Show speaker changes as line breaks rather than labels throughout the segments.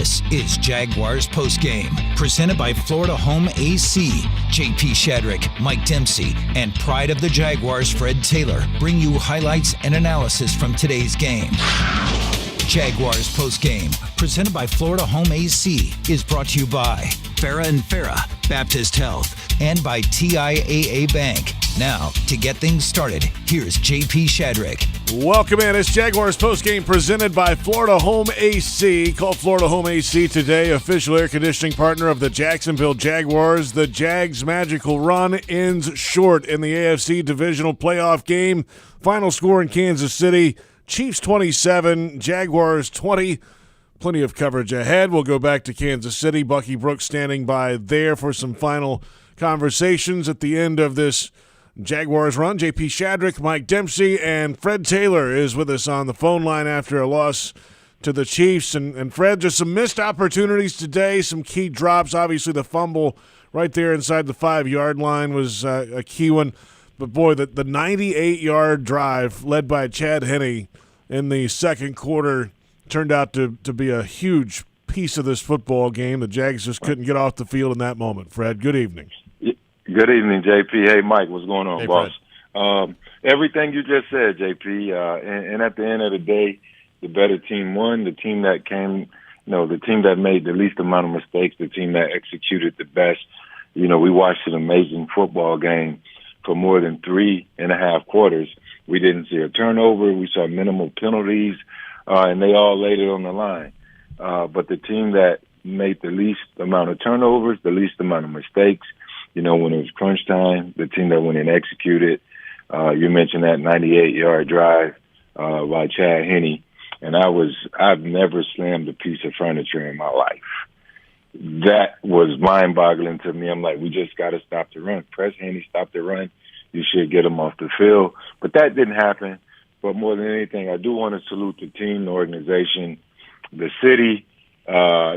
This is Jaguars Postgame, presented by Florida Home AC. J.P. Shadrick, Mike Dempsey, and Pride of the Jaguars, Fred Taylor, bring you highlights and analysis from today's game. Jaguars Postgame, presented by Florida Home AC, is brought to you by Farah and Farah, Baptist Health, and by TIAA Bank. Now, to get things started, here's J.P. Shadrick.
Welcome in. It's Jaguars Postgame presented by Florida Home AC. Call Florida Home AC today, official air conditioning partner of the Jacksonville Jaguars. The Jags' magical run ends short in the AFC Divisional Playoff game. Final score in Kansas City, Chiefs 27, Jaguars 20. Plenty of coverage ahead. We'll go back to Kansas City. Bucky Brooks standing by there for some final conversations at the end of this Jaguars run. J.P. Shadrick, Mike Dempsey, and Fred Taylor is with us on the phone line after a loss to the Chiefs. And Fred, just some missed opportunities today, some key drops. Obviously, the fumble right there inside the 5-yard line was a key one. But, boy, the 98-yard drive led by Chad Henny in the second quarter turned out to be a huge piece of this football game. The Jags just couldn't get off the field in that moment. Fred, good evening.
Good evening, JP. Hey, Mike, what's going on,
hey,
boss? Everything you just said, JP, and at the end of the day, the better team won. The team that the team that made the least amount of mistakes, the team that executed the best. We watched an amazing football game for more than 3.5 quarters. We didn't see a turnover. We saw minimal penalties, and they all laid it on the line. But the team that made the least amount of turnovers, the least amount of mistakes, when it was crunch time, the team that went and executed. You mentioned that 98-yard drive by Chad Henny, and I've never slammed a piece of furniture in my life. That was mind-boggling to me. I'm like, we just got to stop the run. Press Henny, stop the run. You should get him off the field. But that didn't happen. But more than anything, I do want to salute the team, the organization, the city,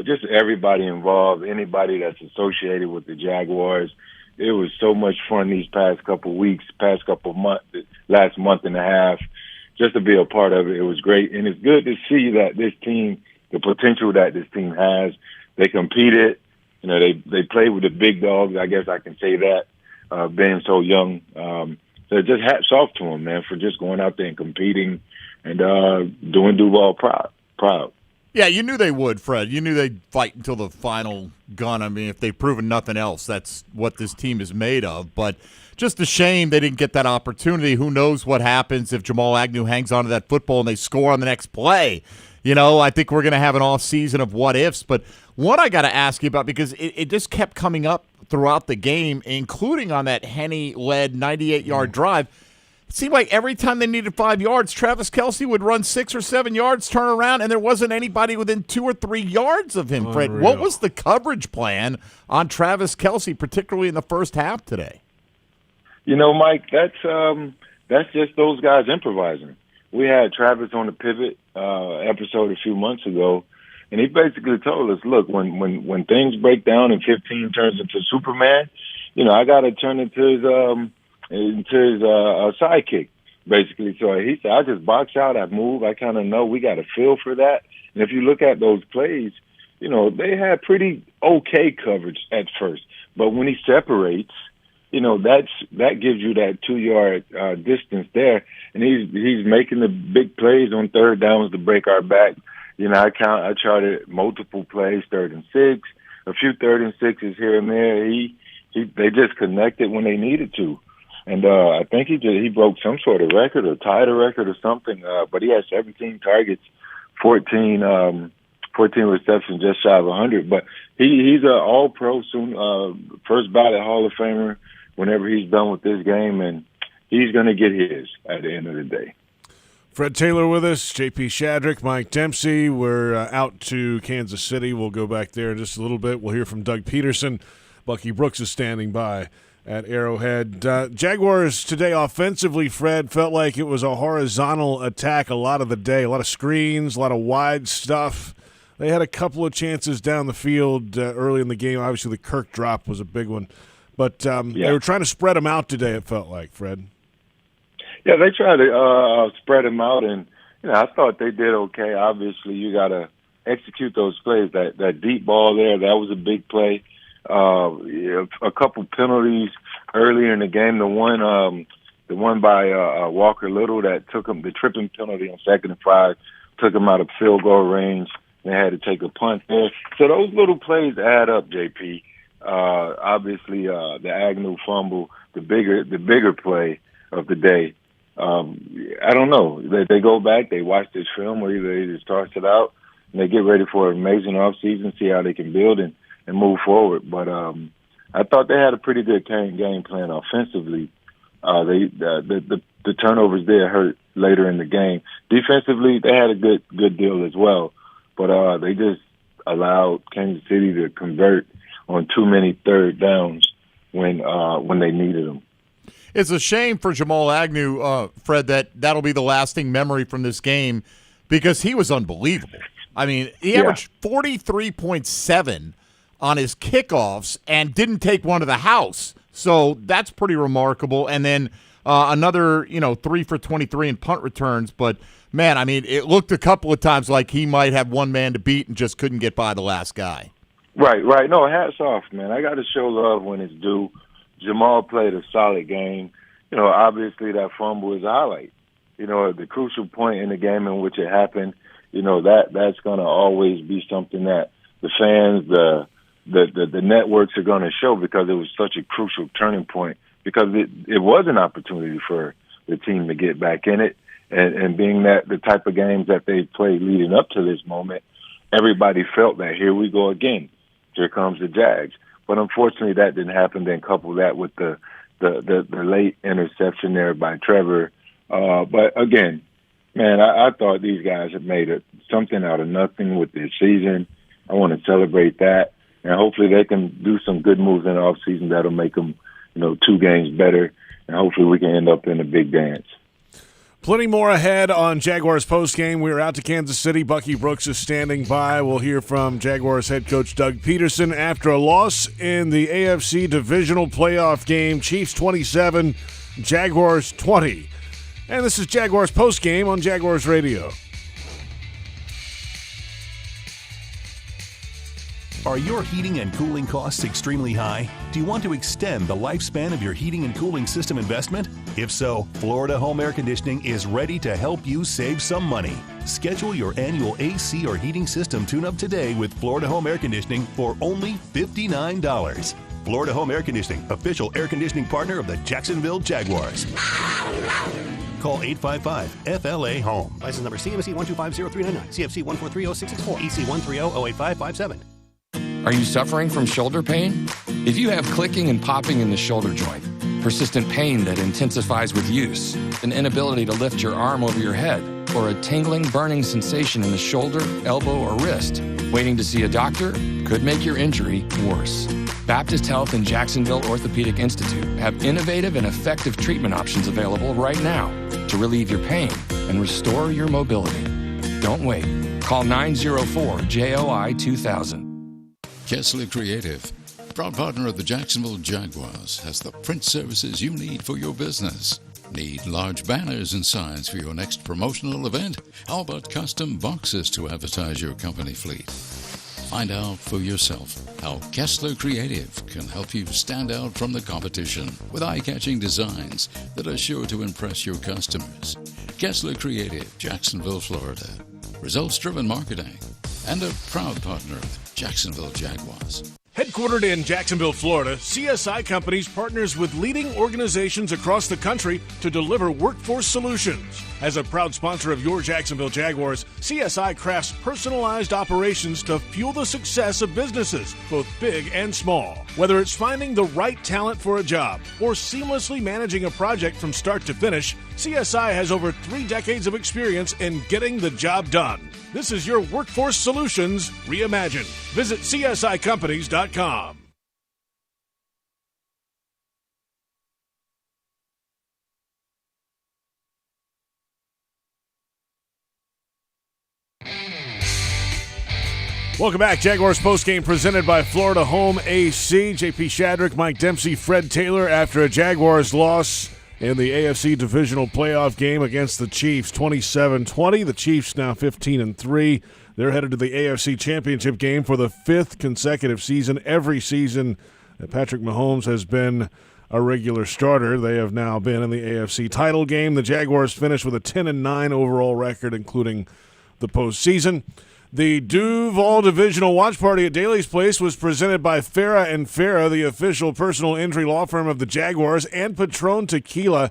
just everybody involved, anybody that's associated with the Jaguars. It was so much fun these past couple weeks, last month and a half, just to be a part of it. It was great. And it's good to see that this team, the potential that this team has, they competed. They played with the big dogs. I guess I can say that, being so young. So just hats off to them, man, for just going out there and competing and doing Duval proud.
Yeah, you knew they would, Fred. You knew they'd fight until the final gun. I mean, if they've proven nothing else, that's what this team is made of. But just a shame they didn't get that opportunity. Who knows what happens if Jamal Agnew hangs onto that football and they score on the next play. I think we're going to have an off season of what ifs. But what I got to ask you about, because it just kept coming up throughout the game, including on that Henny-led 98-yard drive. It seemed like every time they needed 5 yards, Travis Kelsey would run 6 or 7 yards, turn around, and there wasn't anybody within 2 or 3 yards of him, Fred.
Unreal.
What was the coverage plan on Travis Kelsey, particularly in the first half today?
Mike, that's just those guys improvising. We had Travis on the pivot episode a few months ago, and he basically told us, look, when things break down and 15 turns into Superman, I got to turn into his sidekick, basically. So he said, I just box out, I move, I kind of know we got a feel for that. And if you look at those plays, they had pretty okay coverage at first. But when he separates, that gives you that 2-yard distance there. And he's making the big plays on third downs to break our back. I charted multiple plays, 3rd and 6, a few 3rd and 6s here and there. They just connected when they needed to. And I think he broke some sort of record or tied a record or something. But he had 17 targets, 14 receptions, just shy of 100. But he's an all-pro soon, first ballot Hall of Famer whenever he's done with this game, and he's going to get his at the end of the day.
Fred Taylor with us, J.P. Shadrick, Mike Dempsey. We're out to Kansas City. We'll go back there in just a little bit. We'll hear from Doug Peterson. Bucky Brooks is standing by at Arrowhead. Jaguars today offensively, Fred, felt like it was a horizontal attack a lot of the day, a lot of screens, a lot of wide stuff. They had a couple of chances down the field early in the game. Obviously, the Kirk drop was a big one. But they were trying to spread them out today, it felt like, Fred.
Yeah, they tried to spread them out, and I thought they did okay. Obviously, you gotta execute those plays. That deep ball there, that was a big play. A couple penalties earlier in the game. The one by Walker Little that took him, the tripping penalty on 2nd and 5, took him out of field goal range. They had to take a punt there. So those little plays add up, JP. Obviously, the Agnew fumble, the bigger play of the day. I don't know. They go back, they watch this film, or either they just toss it out, and they get ready for an amazing offseason, see how they can build and move forward. But I thought they had a pretty good game plan offensively. The turnovers there hurt later in the game. Defensively, they had a good deal as well, but they just allowed Kansas City to convert on too many third downs when they needed them.
It's a shame for Jamal Agnew, Fred, that'll be the lasting memory from this game because he was unbelievable. I mean, he averaged 43.7 on his kickoffs and didn't take one to the house. So that's pretty remarkable. And then another, 3 for 23 in punt returns. But, man, I mean, it looked a couple of times like he might have one man to beat and just couldn't get by the last guy. Right.
No, hats off, man. I got to show love when it's due. Jamal played a solid game. Obviously that fumble is a highlight. The crucial point in the game in which it happened, that's going to always be something that the fans, the networks are going to show because it was such a crucial turning point because it was an opportunity for the team to get back in it. And being that the type of games that they played leading up to this moment, everybody felt that here we go again. Here comes the Jags. But unfortunately, that didn't happen. Then couple that with the late interception there by Trevor. But again, man, I thought these guys had made something out of nothing with this season. I want to celebrate that, and hopefully they can do some good moves in the offseason that'll make them, 2 games better, and hopefully we can end up in a big dance.
Plenty more ahead on Jaguars postgame. We're out to Kansas City. Bucky Brooks is standing by. We'll hear from Jaguars head coach Doug Peterson after a loss in the AFC Divisional Playoff game. Chiefs 27, Jaguars 20. And this is Jaguars postgame on Jaguars Radio.
Are your heating and cooling costs extremely high? Do you want to extend the lifespan of your heating and cooling system investment? If so, Florida Home Air Conditioning is ready to help you save some money. Schedule your annual AC or heating system tune-up today with Florida Home Air Conditioning for only $59. Florida Home Air Conditioning, official air conditioning partner of the Jacksonville Jaguars. Call 855-FLA-HOME.
License number CMC 1250399, CFC 1430664, EC 130-08557.
Are you suffering from shoulder pain? If you have clicking and popping in the shoulder joint, persistent pain that intensifies with use, an inability to lift your arm over your head, or a tingling, burning sensation in the shoulder, elbow, or wrist, waiting to see a doctor could make your injury worse. Baptist Health and Jacksonville Orthopedic Institute have innovative and effective treatment options available right now to relieve your pain and restore your mobility. Don't wait. Call 904-JOI-2000.
Kelsey Creative, proud partner of the Jacksonville Jaguars, has the print services you need for your business. Need large banners and signs for your next promotional event? How about custom boxes to advertise your company fleet? Find out for yourself how Kessler Creative can help you stand out from the competition with eye-catching designs that are sure to impress your customers. Kessler Creative, Jacksonville, Florida. Results-driven marketing and a proud partner of Jacksonville Jaguars.
Headquartered in Jacksonville, Florida, CSI Companies partners with leading organizations across the country to deliver workforce solutions. As a proud sponsor of your Jacksonville Jaguars, CSI crafts personalized operations to fuel the success of businesses, both big and small. Whether it's finding the right talent for a job or seamlessly managing a project from start to finish, CSI has over 3 decades of experience in getting the job done. This is your workforce solutions reimagined. Visit CSICompanies.com. Welcome back. Jaguars postgame presented by Florida Home AC. J.P. Shadrick, Mike Dempsey, Fred Taylor after a Jaguars loss in the AFC Divisional Playoff game against the Chiefs, 27-20. The Chiefs now 15-3. They're headed to the AFC Championship game for the 5th consecutive season. Every season that Patrick Mahomes has been a regular starter, they have now been in the AFC title game. The Jaguars finished with a 10-9 overall record, including the postseason. The Duval Divisional Watch Party at Daly's Place was presented by Farah and Farah, the official personal injury law firm of the Jaguars, and Patron Tequila.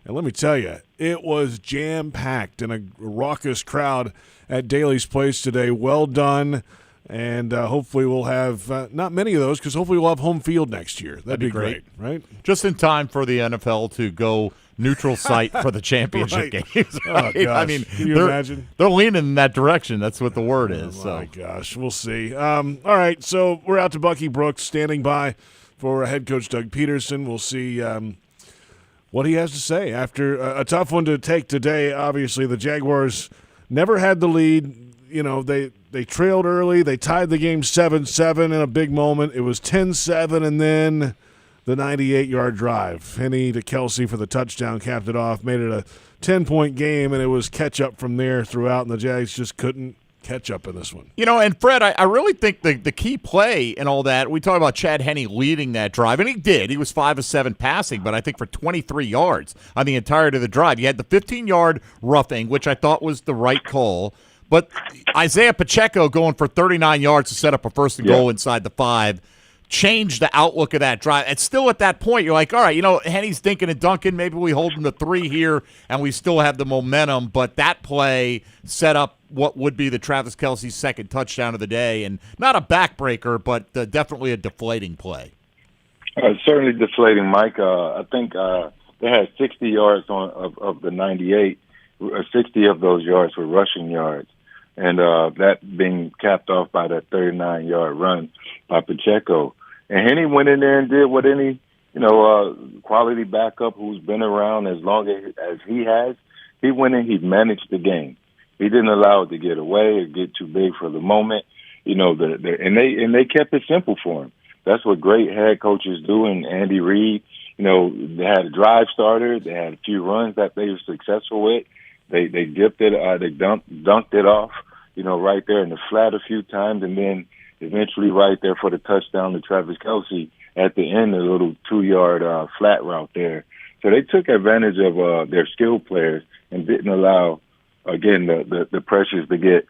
And let me tell you, it was jam-packed and a raucous crowd at Daly's Place today. Well done. And hopefully we'll have not many of those, because hopefully we'll have home field next year. That'd be great, right?
Just in time for the NFL to go neutral site for the championship games. Right?
Oh, gosh.
I mean,
can you imagine?
They're leaning in that direction. That's what the word is.
Oh, my gosh. We'll see. All right, so we're out to Bucky Brooks standing by for head coach Doug Peterson. We'll see what he has to say after a tough one to take today. Obviously, the Jaguars never had the lead. You know, they trailed early. They tied the game 7-7 in a big moment. It was 10-7, and then the 98-yard drive. Henny to Kelsey for the touchdown, capped it off, made it a 10-point game, and it was catch-up from there throughout, and the Jags just couldn't catch up in this one.
You know, and Fred, I really think the key play and all that, we talk about Chad Henny leading that drive, and he did. He was 5 of 7 passing, but I think for 23 yards on the entirety of the drive. You had the 15-yard roughing, which I thought was the right call. But Isaiah Pacheco going for 39 yards to set up a first and goal inside the 5 changed the outlook of that drive. And still at that point, you're like, all right, you know, Henny's dinking and dunking. Maybe we hold him to 3 here, and we still have the momentum. But that play set up what would be the Travis Kelsey's second touchdown of the day. And not a backbreaker, but definitely a deflating play.
Certainly deflating, Mike. I think they had 60 yards of the 98. 60 of those yards were rushing yards. And that being capped off by that 39-yard run by Pacheco. And Henny went in there and did what any, quality backup who's been around as long as he has. He went in, he managed the game. He didn't allow it to get away or get too big for the moment. And they kept it simple for him. That's what great head coaches do. And Andy Reid, they had a drive starter. They had a few runs that they were successful with. They dipped it, they dunked it off, right there in the flat a few times, and then eventually right there for the touchdown to Travis Kelsey at the end, a little 2-yard flat route there. So they took advantage of their skilled players and didn't allow, again, the pressures to get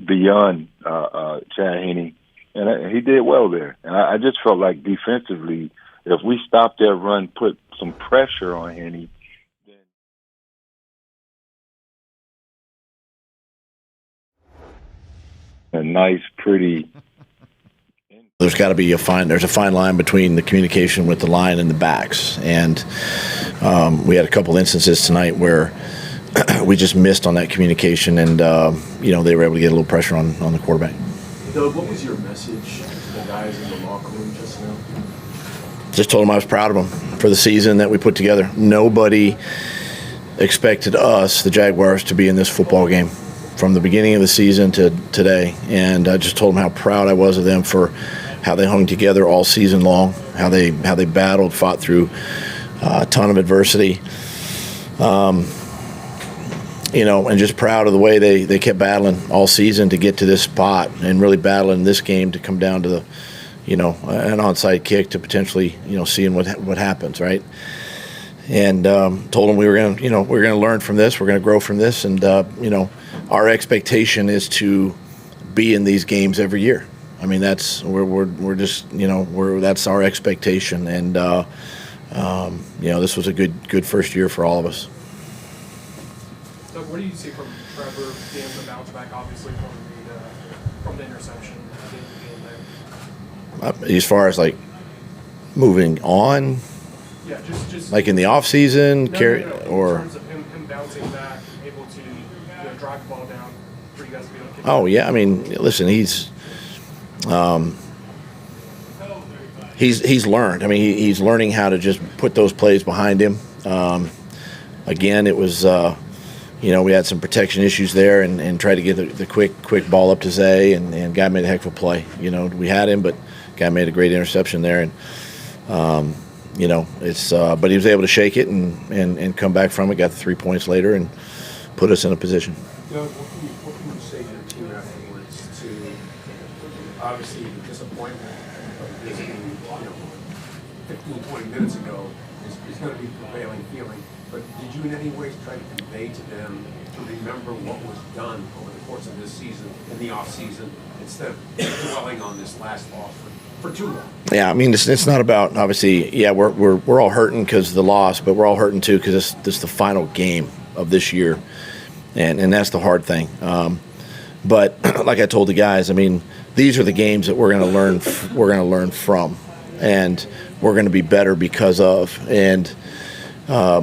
beyond Chad Henny. And he did well there. And I just felt like defensively, if we stopped their run, put some pressure on Henny, a nice, pretty.
There's got to be there's a fine line between the communication with the line and the backs. And we had a couple instances tonight where we just missed on that communication, and, they were able to get a little pressure on the quarterback.
Doug, what was your message to the guys in the locker room just now?
Just told them I was proud of them for the season that we put together. Nobody expected us, the Jaguars, to be in this football game from the beginning of the season to today, and I just told them how proud I was of them for how they hung together all season long, how they battled, fought through a ton of adversity, and just proud of the way they kept battling all season to get to this spot, and really battling this game to come down to the, an onside kick to potentially, seeing what happens, right? And told them we were going to learn from this, we're going to grow from this, and our expectation is to be in these games every year. I mean, that's we're just that's our expectation, and this was a good first year for all of us.
Doug, what do you see from Trevor being the bounce back, obviously from the interception at the end of the game there?
As far as like moving on,
yeah, just
like in the off season,
or in terms of him bouncing back, able to drive the ball down for you guys to be able to kick.
Oh yeah, I mean, listen, he's learned. I mean, he's learning how to just put those plays behind him. Again, it was we had some protection issues there, and tried to get the quick ball up to Zay, and guy made a heck of a play. We had him, but guy made a great interception there, and but he was able to shake it and come back from it. Got the 3 points later and put us in a position.
Doug, what can you say to
obviously the disappointment of this being, 15, 20 minutes ago is going to be the prevailing feeling. But did you in any way try to convey to them to remember what was done over the course of this season, in the off season, instead of dwelling on this last loss for too long?
Yeah, I mean, it's not about, obviously, yeah, we're all hurting because of the loss, but we're all hurting too because this is the final game of this year, and that's the hard thing. But like I told the guys, I mean, these are the games that we're going to learn from, and we're going to be better because of. And I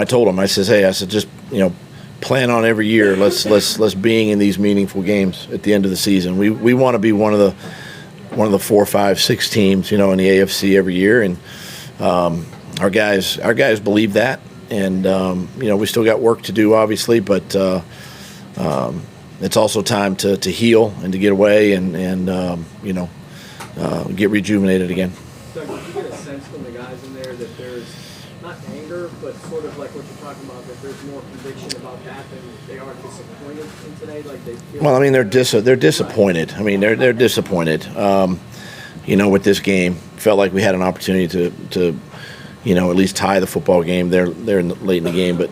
told them, I said, just plan on every year. Let's being in these meaningful games at the end of the season. We want to be one of the 4, 5, 6 teams, in the AFC every year, and our guys believe that. And we still got work to do, obviously, but it's also time to heal and to get away and get rejuvenated again.
Doug, did you get a sense from the guys in there that there's not anger, but sort of like what you're talking about, that there's more conviction about that than they are disappointed in today? Like they feel. Well, I mean,
they're disappointed. I mean, they're disappointed. With this game, felt like we had an opportunity to at least tie the football game. They're late in the game, but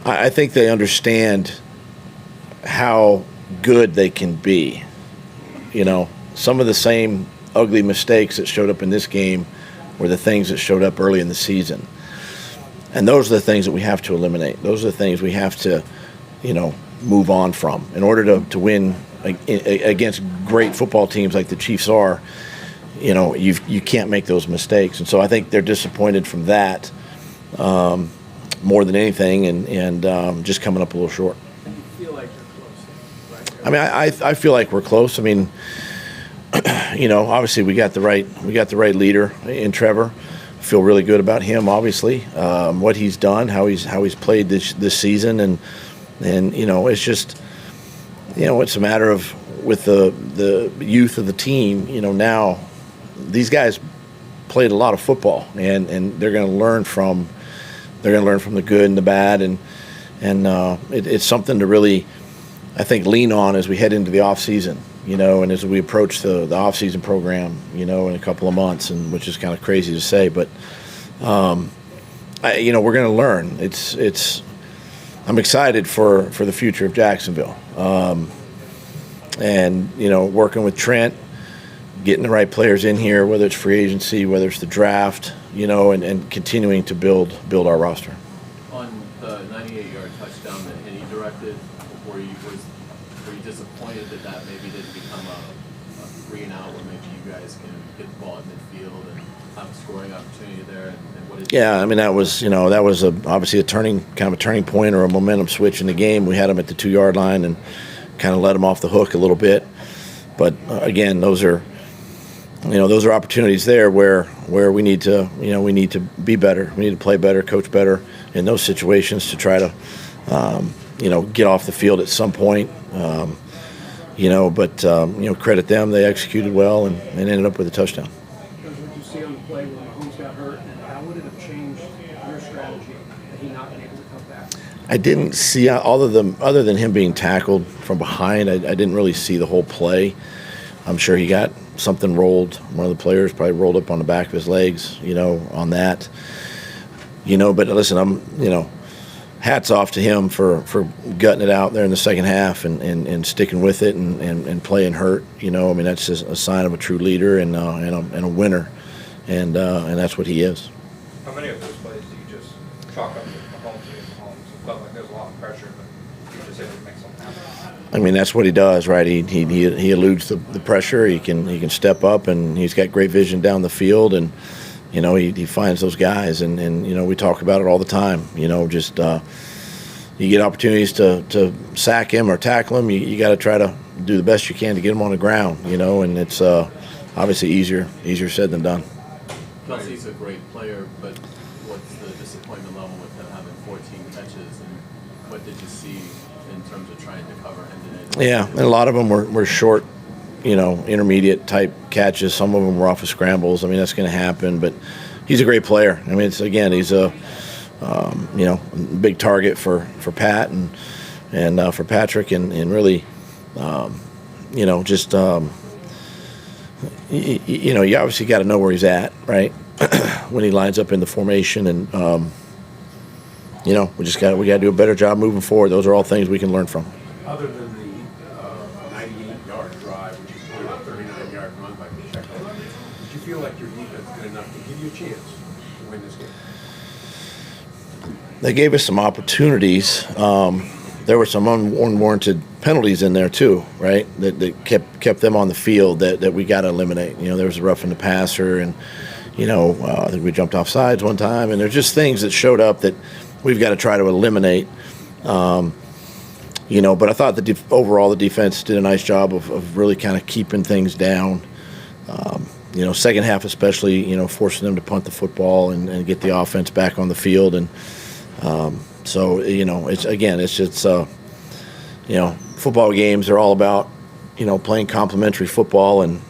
I think they understand how good they can be. Some of the same ugly mistakes that showed up in this game were the things that showed up early in the season. And those are the things that we have to eliminate. Those are the things we have to, move on from. In order to win against great football teams like the Chiefs are, you can't make those mistakes. And so I think they're disappointed from that more than anything, and just coming up a little short.
And you feel like you're close, right?
I mean, I feel like we're close. I mean, obviously we got the right leader in Trevor. I feel really good about him. Obviously, what he's done, how he's played this season, and it's just, it's a matter of with the youth of the team. Now these guys played a lot of football, and they're going to learn from the good and the bad, and it's something to really, I think, lean on as we head into the off season. And as we approach the off-season program, in a couple of months, and which is kind of crazy to say, but we're going to learn. I'm excited for the future of Jacksonville, and working with Trent, getting the right players in here, whether it's free agency, whether it's the draft, and continuing to build our roster.
On the 98-yard touchdown that Henny directed, were you disappointed that maybe didn't become a 3-and-out where maybe you guys can get the ball at midfield and have a scoring opportunity there? And what is
Yeah, I mean, that was obviously a turning point or a momentum switch in the game. We had them at the 2-yard line and kind of let them off the hook a little bit. But again, those are opportunities there where we need to be better. We need to play better, coach better in those situations to try to get off the field at some point. But credit them. They executed well and ended up with a touchdown.
What did you see on the play when Mahomes got hurt, and how would it have changed your strategy had he not been able to come back?
I didn't see, other than him being tackled from behind, I didn't really see the whole play. I'm sure he got something rolled. One of the players probably rolled up on the back of his legs, on that. But listen, hats off to him for gutting it out there in the second half and sticking with it and playing hurt. That's just a sign of a true leader and a winner, and that's what he is.
How many of those plays do you just chalk up to Mahomes? It felt like there's a lot of pressure, but you just able to make something happen.
I mean, that's what he does, right? He eludes the pressure. He can step up, and he's got great vision down the field, and he finds those guys, and we talk about it all the time. You get opportunities to sack him or tackle him, you got to try to do the best you can to get him on the ground. And it's obviously easier said than done.
Kelsey's a great player, but what's the disappointment level with him having 14 catches, and what did you see in terms of trying to cover him today?
Yeah, and a lot of them were short, intermediate type catches. Some of them were off of scrambles. I mean, that's going to happen, but he's a great player. I mean, he's a big target for Pat and for Patrick, and really, Just you obviously got to know where he's at, right? When he lines up in the formation, and we got to do a better job moving forward. Those are all things we can learn from.
Other than the 98-yard drive, which is a 39-yard run by Pacheco, did you feel like your defense did enough to give you a chance to win this game?
They gave us some opportunities. There were some unwarranted penalties in there too, right? That kept them on the field that we got to eliminate. There was a roughing the passer, and I think we jumped off sides one time, and there's just things that showed up that we've got to try to eliminate. But I thought overall the defense did a nice job of really kind of keeping things down. Second half especially, forcing them to punt the football and get the offense back on the field. And football games are all about, playing complementary football, and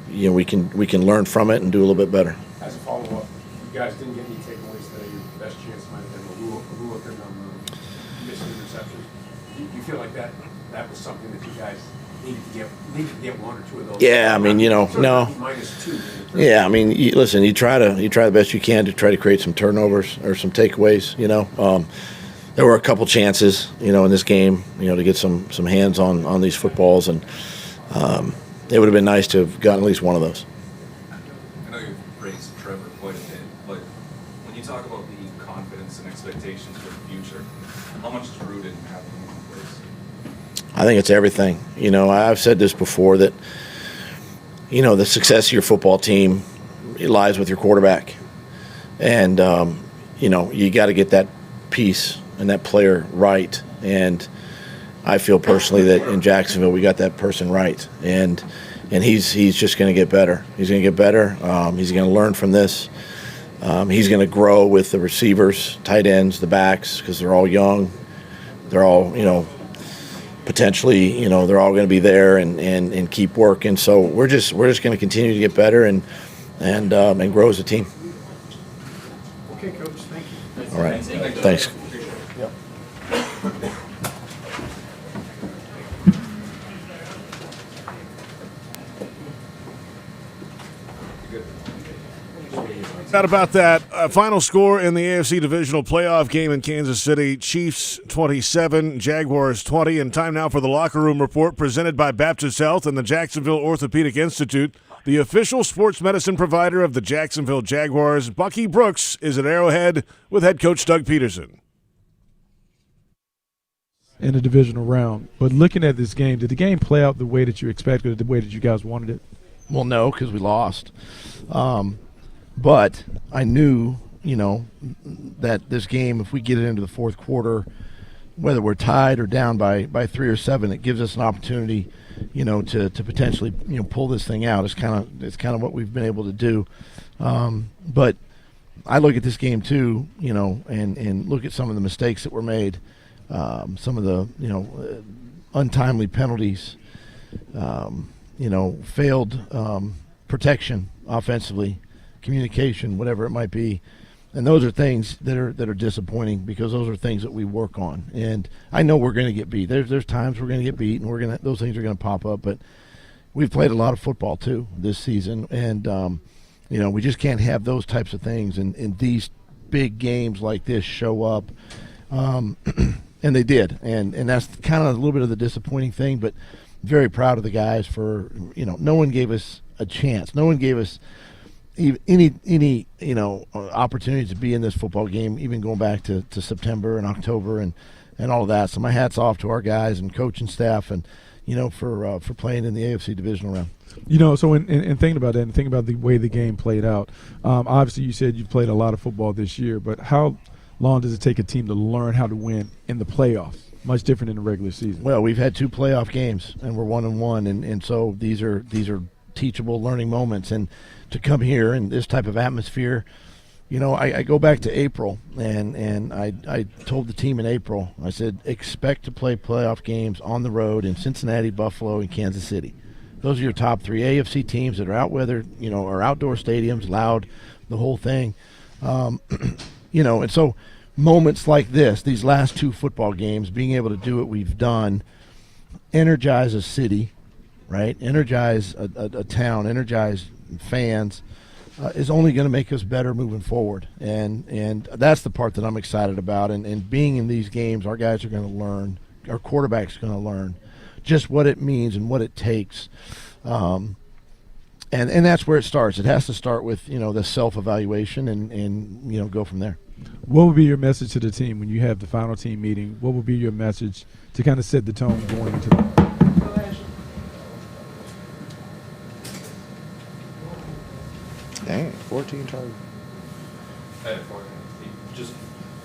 we can learn from it and do a little bit better.
As a follow-up, you guys didn't get any takeaways today. Your best chance might have been the Lulaken missing interceptions. Do you feel like that was something that you guys needed to get one or two of those?
Yeah, no.
-2.
Yeah, listen, you try the best you can to try to create some turnovers or some takeaways. There were a couple chances, in this game, to get some hands on these footballs, and it would have been nice to have gotten at least one of those.
I know you've praised Trevor quite a bit, but when you talk about the confidence and expectations for the future, how much is rooted in having him in place?
I think it's everything. I've said this before, that the success of your football team, it lies with your quarterback, and you got to get that piece and that player right. And I feel personally that in Jacksonville we got that person right, and he's just going to get better. He's going to get better. He's going to learn from this. He's going to grow with the receivers, tight ends, the backs, because they're all young. They're all potentially they're all going to be there and keep working. So we're just going to continue to get better and grow as a team.
Okay, Coach. Thank you.
All right. Thanks.
That about that. Final score in the AFC Divisional Playoff game in Kansas City: Chiefs 27, Jaguars 20. And time now for the Locker Room Report, presented by Baptist Health and the Jacksonville Orthopedic Institute, the official sports medicine provider of the Jacksonville Jaguars. Bucky Brooks is at Arrowhead with head coach Doug Peterson.
In the divisional round. But looking at this game, did the game play out the way that you expected, or the way that you guys wanted it?
Well, no, because we lost. But I knew, that this game, if we get it into the fourth quarter, whether we're tied or down by 3 or 7, it gives us an opportunity, to potentially, pull this thing out. It's kind of what we've been able to do. But I look at this game too, and look at some of the mistakes that were made, some of the, untimely penalties, failed protection offensively, communication, whatever it might be. And those are things that are disappointing, because those are things that we work on. And I know we're going to get beat. There's times we're going to get beat, and those things are going to pop up. But we've played a lot of football too this season, and we just can't have those types of things. And these big games like this show up, and they did. And that's kind of a little bit of the disappointing thing. But very proud of the guys for no one gave us a chance. No one gave us any opportunity to be in this football game, even going back to September and October and all of that. So my hat's off to our guys and coaching staff, and for playing in the AFC Divisional Round.
So in thinking about that and thinking about the way the game played out, obviously you said you've played a lot of football this year, but how long does it take a team to learn how to win in the playoffs? Much different in the regular season. Well,
we've had 2 playoff games, and we're 1-1, and so these are teachable learning moments. And to come here in this type of atmosphere, I go back to April, and I told the team in April, I said, expect to play playoff games on the road in Cincinnati, Buffalo, and Kansas City. Those are your top 3 AFC teams that are are outdoor stadiums, loud, the whole thing. And so moments like this, these last 2 football games, being able to do what we've done, energize a city, right? Energize a town, energize fans, is only going to make us better moving forward. And that's the part that I'm excited about. And being in these games, our guys are going to learn, our quarterback's going to learn just what it means and what it takes. And that's where it starts. It has to start with, the self-evaluation and go from there.
What would be your message to the team when you have the final team meeting? What would be your message to kind of set the tone going into the
Dang, 14 targets.
Hey, just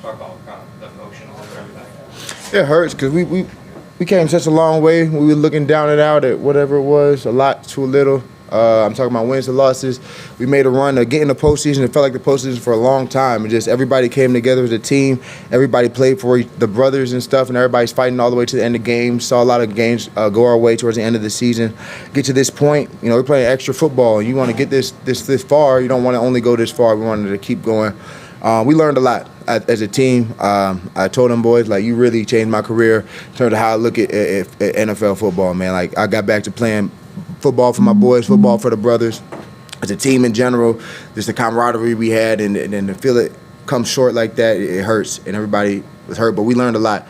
talk about kind of the emotions and everything.
It hurts because we came such a long way. We were looking down and out at whatever it was, a lot to a little. I'm talking about wins and losses. We made a run to get in the postseason. It felt like the postseason for a long time. And just everybody came together as a team. Everybody played for the brothers and stuff, and everybody's fighting all the way to the end of games. Saw a lot of games go our way towards the end of the season. Get to this point, we're playing extra football, and you want to get this far. You don't want to only go this far. We wanted to keep going. We learned a lot as a team. I told them boys, you really changed my career in terms of how I look at NFL football, man. I got back to playing football for my boys, football for the brothers, as a team in general. Just the camaraderie we had, and to feel it come short like that, it hurts, and everybody was hurt. But we learned a lot.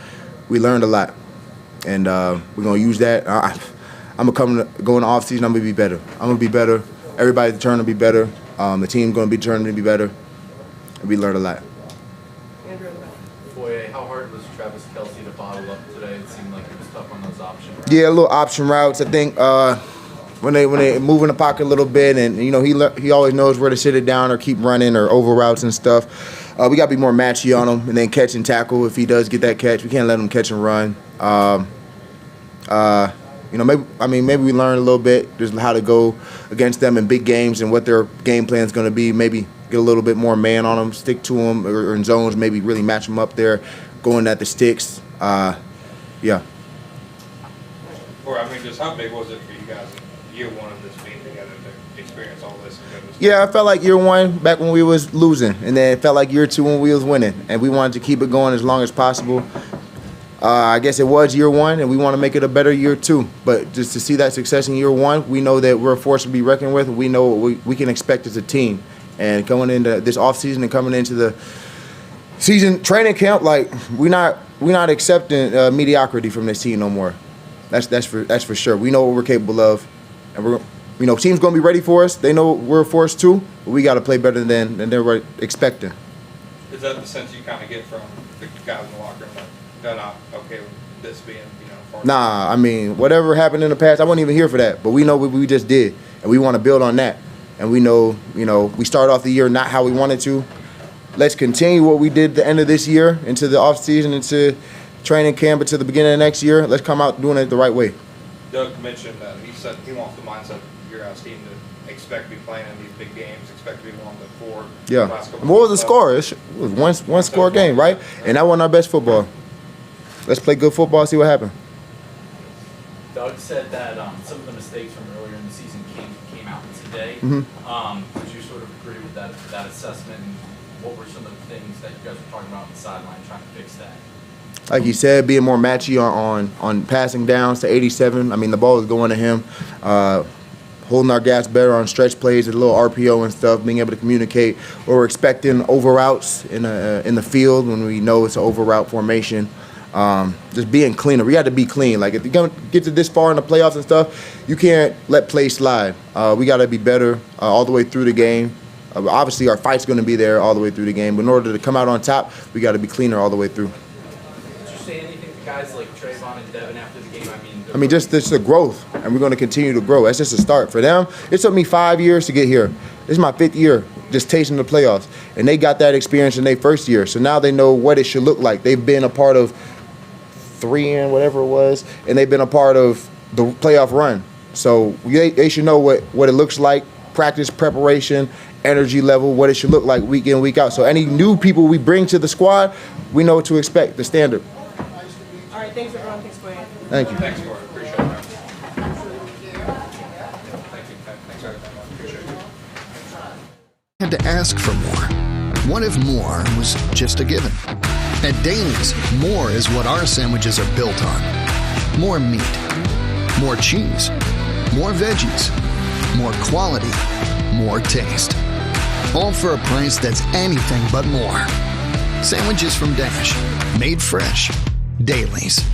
And we're gonna use that. I'm gonna go in the off season. I'm gonna be better. Everybody's determined to be better. The team's gonna be determined to be better. We learned a lot.
Boy, how hard was Travis Kelsey to bottle up today? It seemed like he was tough on those option routes.
Yeah, a little option routes. I think when they move in the pocket a little bit, and he always knows where to sit it down or keep running or over routes and stuff. We got to be more matchy on him, and then catch and tackle if he does get that catch. We can't let him catch and run. Maybe we learned a little bit just how to go against them in big games and what their game plan is going to be. Maybe get a little bit more man on them, stick to them, or in zones, maybe really match them up there, going at the sticks. Yeah.
Or just how big was it for you guys in year one of this being together to experience all this?
Yeah, I felt like year one back when we was losing, and then it felt like year two when we was winning, and we wanted to keep it going as long as possible. I guess it was year one, and we want to make it a better year two. But just to see that success in year one, we know that we're a force to be reckoned with. We know what we can expect as a team. And going into this offseason and coming into the season training camp, we're not accepting mediocrity from this team no more. That's for sure. We know what we're capable of, and team's gonna be ready for us. They know we're a force too, but we got to play better than they're expecting.
Is that the sense you kind of get from the guys in the locker room? They're not okay with this being,
Nah, whatever happened in the past, I wasn't even here for that. But we know what we just did, and we want to build on that. And we know, we started off the year not how we wanted to. Let's continue what we did at the end of this year into the offseason, into training camp, into the beginning of next year. Let's come out doing it the right way.
Doug mentioned that he said he wants the mindset of your guys' team to expect to be playing in these big games, expect to be one of the four.
Yeah. What was the score? It was one score game, right? And that wasn't our best football. Let's play good football, see what happens.
Doug said that some of the mistakes from earlier in the season came out today.
Mm-hmm.
Did you sort of agree with that assessment? And what were some of the things that you guys were talking about on the sideline trying to fix that?
Like you said, being more matchy on passing downs to 87. The ball was going to him. Holding our gas better on stretch plays, a little RPO and stuff, being able to communicate. Or we're expecting over routes in the field when we know it's an over route formation. Just being cleaner. We got to be clean. If you're going to get to this far in the playoffs and stuff, you can't let plays slide. We got to be better all the way through the game. Obviously, our fight's going to be there all the way through the game. But in order to come out on top, we got to be cleaner all the way through.
Did you say anything to guys like Trayvon and Devin after the game?
Just the growth, and we're going to continue to grow. That's just a start. For them, it took me 5 years to get here. This is my 5th year just tasting the playoffs. And they got that experience in their first year. So now they know what it should look like. They've been a part of 3 and whatever it was, and they've been a part of the playoff run. So they should know what it looks like, practice, preparation, energy level, what it should look like week in, week out. So any new people we bring to the squad, we know what to expect, the standard.
All right, thanks everyone. Thanks, Boyd.
Thank you.
Thanks, Boyd. Appreciate it. Thanks, appreciate it.
Had to ask for more. What if more was just a given? At Daly's, more is what our sandwiches are built on. More meat, more cheese, more veggies, more quality, more taste. All for a price that's anything but more. Sandwiches from Dash, made fresh. Daly's.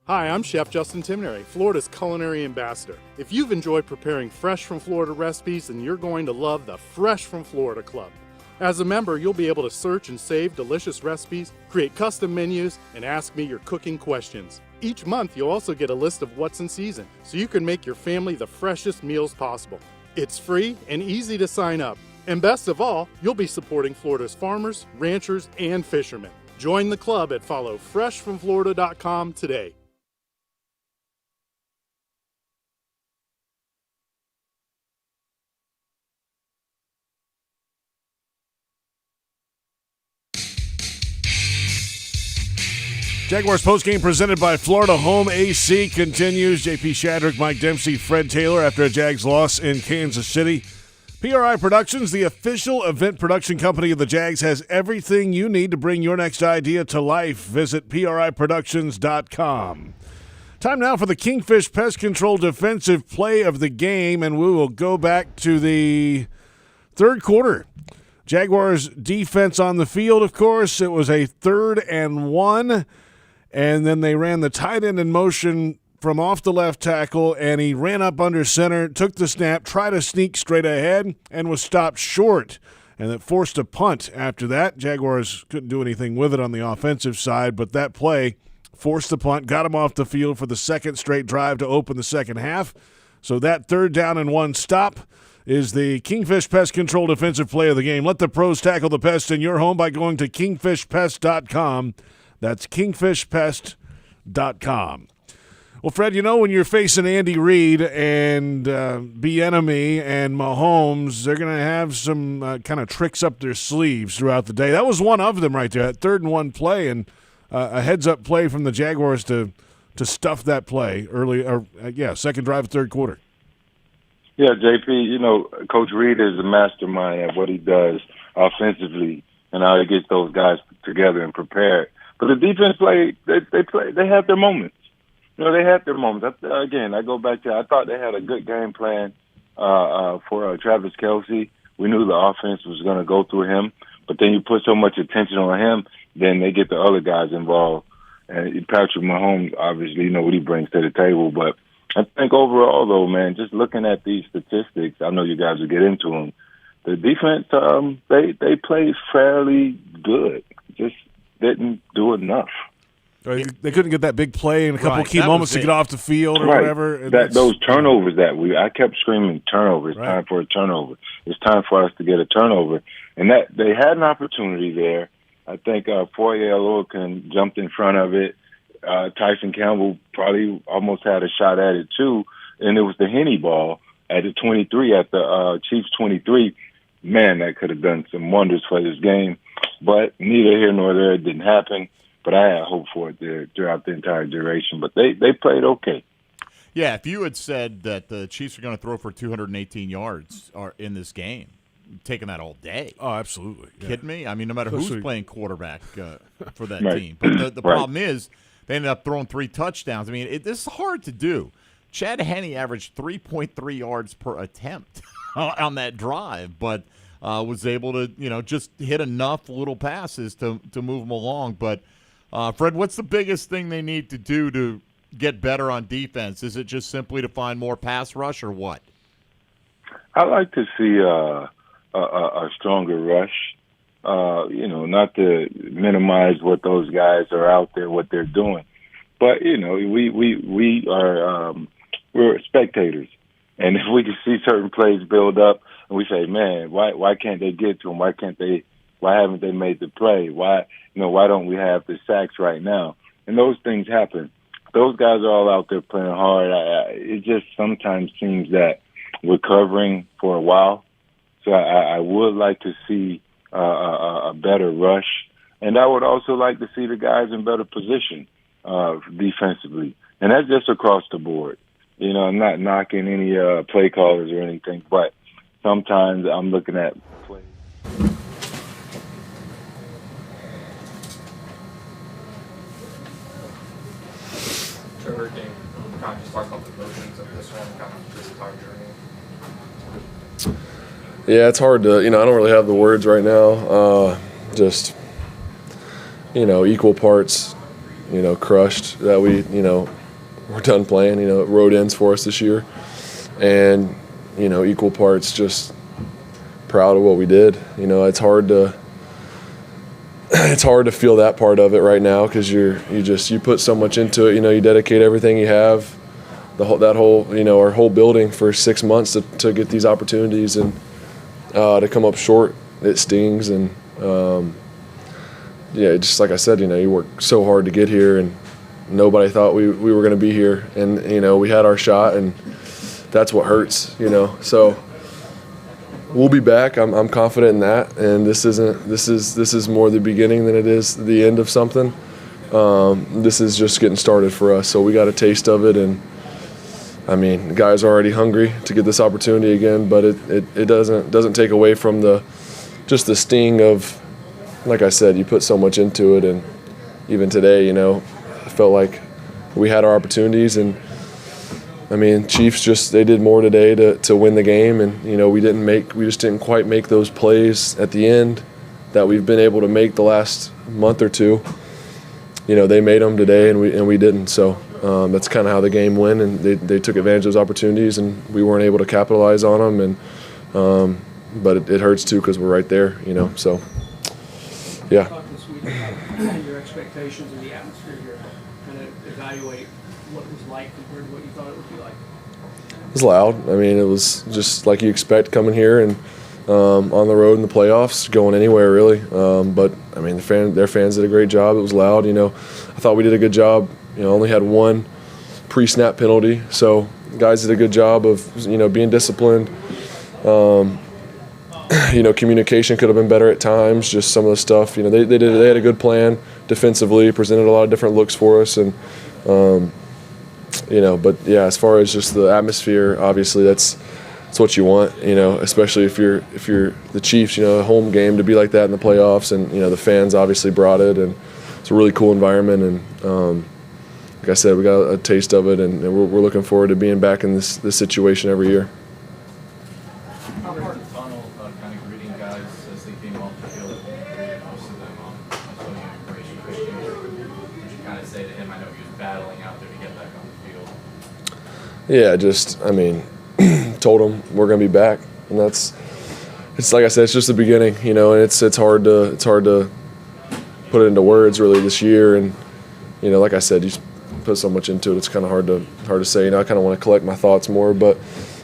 Hi, I'm Chef Justin Timnary, Florida's culinary ambassador. If you've enjoyed preparing Fresh from Florida recipes, then you're going to love the Fresh from Florida Club. As a member, you'll be able to search and save delicious recipes, create custom menus, and ask me your cooking questions. Each month, you'll also get a list of what's in season, so you can make your family the freshest meals possible. It's free and easy to sign up. And best of all, you'll be supporting Florida's farmers, ranchers, and fishermen. Join the club at followfreshfromflorida.com today.
Jaguars postgame presented by Florida Home AC continues. J.P. Shadrick, Mike Dempsey, Fred Taylor after a Jags loss in Kansas City. PRI Productions, the official event production company of the Jags, has everything you need to bring your next idea to life. Visit PRIProductions.com. Time now for the Kingfish Pest Control defensive play of the game, and we will go back to the third quarter. Jaguars defense on the field, of course. It was a 3rd and 1. And then they ran the tight end in motion from off the left tackle, and he ran up under center, took the snap, tried to sneak straight ahead, and was stopped short. And it forced a punt after that. Jaguars couldn't do anything with it on the offensive side, but that play forced the punt, got him off the field for the second straight drive to open the second half. So that 3rd down and 1 stop is the Kingfish Pest Control defensive play of the game. Let the pros tackle the pests in your home by going to kingfishpest.com. That's kingfishpest.com. Well, Fred, you know when you're facing Andy Reid and Bieniemy and Mahomes, they're going to have some kind of tricks up their sleeves throughout the day. That was one of them right there, that 3rd and 1 play, and a heads-up play from the Jaguars to stuff that play early. Second drive of third quarter.
Yeah, JP, you know, Coach Reid is a mastermind at what he does offensively and how he gets those guys together and prepared. But the defense they had their moments. You know, they had their moments. Again, I go back to, I thought they had a good game plan for Travis Kelsey. We knew the offense was going to go through him, but then you put so much attention on him, then they get the other guys involved. And Patrick Mahomes, obviously, you know what he brings to the table. But I think overall, though, man, just looking at these statistics, I know you guys will get into them. The defense, they played fairly good. Just didn't do enough.
They couldn't get that big play and a couple key moments to get off the field or whatever.
Those turnovers I kept screaming turnover. It's time for a turnover. It's time for us to get a turnover. And that they had an opportunity there. I think Foye jumped in front of it. Tyson Campbell probably almost had a shot at it too. And it was the Henny ball at the 23, at the Chiefs 23. Man, that could have done some wonders for this game. But neither here nor there. It didn't happen. But I had hope for it there throughout the entire duration. But they played okay.
Yeah, if you had said that the Chiefs are going to throw for 218 yards in this game, taking that all day.
Oh, absolutely. Yeah.
Kidding me? I mean, no matter who's playing quarterback for that team. But the problem is they ended up throwing 3 touchdowns. I mean, this is hard to do. Chad Henny averaged 3.3 yards per attempt on that drive, but was able to, just hit enough little passes to move them along. But, Fred, what's the biggest thing they need to do to get better on defense? Is it just simply to find more pass rush or what?
I like to see a stronger rush, not to minimize what those guys are out there, what they're doing. But, we are we're spectators. And if we can see certain plays build up and we say, man, why can't they get to them? Why haven't they made the play? Why don't we have the sacks right now? And those things happen. Those guys are all out there playing hard. It just sometimes seems that we're covering for a while. So I would like to see a better rush. And I would also like to see the guys in better position defensively. And that's just across the board. I'm not knocking any play callers or anything, but sometimes I'm looking at plays.
Trevor, can you kind of just talk about the emotions of this one, kind of this entire journey?
Yeah, it's hard to, I don't really have the words right now. Just, equal parts, crushed that we're done playing. Road ends for us this year. And, equal parts just proud of what we did. It's hard to feel that part of it right now because you put so much into it. You dedicate everything you have, our whole building for 6 months to get these opportunities, and to come up short, it stings. And just like I said, you work so hard to get here, and nobody thought we were going to be here, and we had our shot, and that's what hurts. So we'll be back. I'm confident in that, and this is more the beginning than it is the end of something. This is just getting started for us, so we got a taste of it, and the guys are already hungry to get this opportunity again, but it doesn't take away from the sting of, like I said, you put so much into it, and even today, I felt like we had our opportunities, and Chiefs they did more today to win the game, and we just didn't quite make those plays at the end that we've been able to make the last month or two. They made them today, and we didn't. So that's kind of how the game went, and they took advantage of those opportunities, and we weren't able to capitalize on them. And but it hurts too because we're right there. So yeah.
Talk this week about your expectations of the atmosphere here, kind of evaluate what it was like compared to what you thought it would be like.
It was loud. It was just like you expect coming here and on the road in the playoffs, going anywhere really. But their fans did a great job. It was loud. I thought we did a good job. Only had one pre-snap penalty, so guys did a good job of being disciplined. Communication could have been better at times. Just some of the stuff. They had a good plan defensively, presented a lot of different looks for us, and but yeah, as far as just the atmosphere, obviously that's what you want, especially if you're the Chiefs, a home game to be like that in the playoffs, and the fans obviously brought it, and it's a really cool environment, and like I said, we got a taste of it, and we're looking forward to being back in this situation every year.
How hard the tunnel kind of greeting guys as they came off the field, most of them I saw you embrace Christian. Would you kind of say to him, I know he was battling out there to get back on the field?
Yeah, told him we're going to be back, and it's like I said, it's just the beginning, and it's hard to put it into words really this year, and like I said, you put so much into it, it's kind of hard to say. I kind of want to collect my thoughts more, but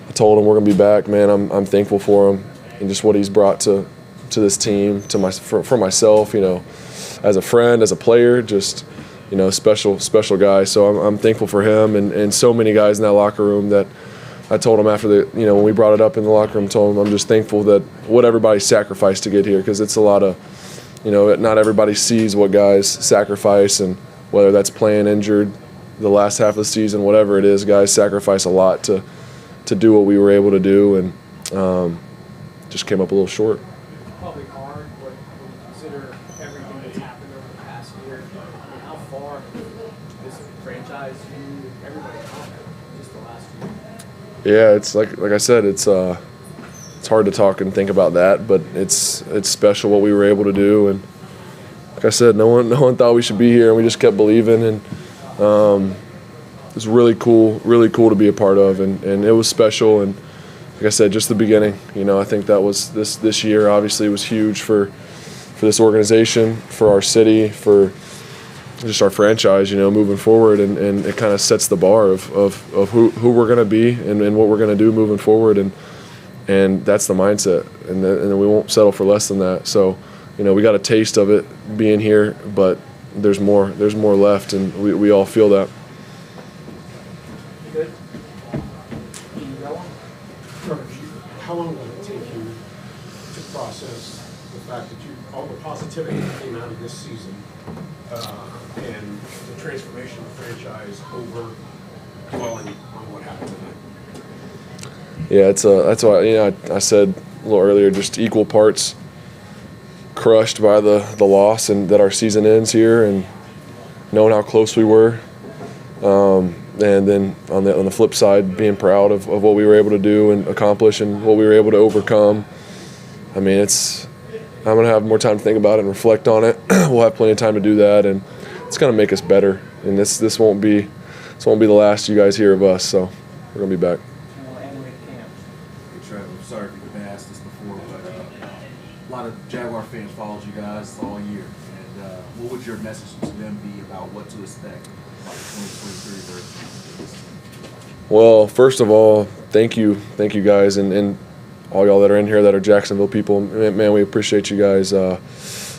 I told him we're going to be back, man. I'm thankful for him and just what he's brought to this team, for myself, as a friend, as a player, just special guy. So I'm thankful for him and so many guys in that locker room that I told him after when we brought it up in the locker room, told him I'm just thankful that what everybody sacrificed to get here, because it's a lot of, not everybody sees what guys sacrifice, and whether that's playing injured the last half of the season, whatever it is, guys sacrifice a lot to do what we were able to do, and just came up a little short.
Probably hard when you consider everything that's happened over the past year. How far this franchise, everybody come just the last year?
Yeah, it's like I said, it's hard to talk and think about that, but it's special what we were able to do, and like I said, no one thought we should be here, and we just kept believing, and it's really cool to be a part of, and it was special, and like I said, just the beginning. I think that was this year obviously was huge for this organization, for our city, for just our franchise, moving forward, and it kind of sets the bar of who we're going to be and what we're going to do moving forward, and that's the mindset, and we won't settle for less than that. So, we got a taste of it being here, but there's more left, and we all feel that.
Good. How long will it take you to process the fact that all the positivity that came out of this season and the transformation of the franchise over dwelling on what happened tonight?
Yeah, that's why I said a little earlier, just equal parts crushed by the loss and that our season ends here, and knowing how close we were And then on the flip side, being proud of what we were able to do and accomplish and what we were able to overcome. I mean, I'm going to have more time to think about it and reflect on it. We'll have plenty of time to do that, and it's going to make us better. And this won't be the last you guys hear of us, so we're going to be back.
Hey, Trev, I'm sorry if you've been asked this before, but a lot of Jaguar fans followed you guys all year. And what would your message to them be about what to expect about the 2023 version?
Well, first of all, thank you guys, and all y'all that are in here that are Jacksonville people. Man, we appreciate you guys. A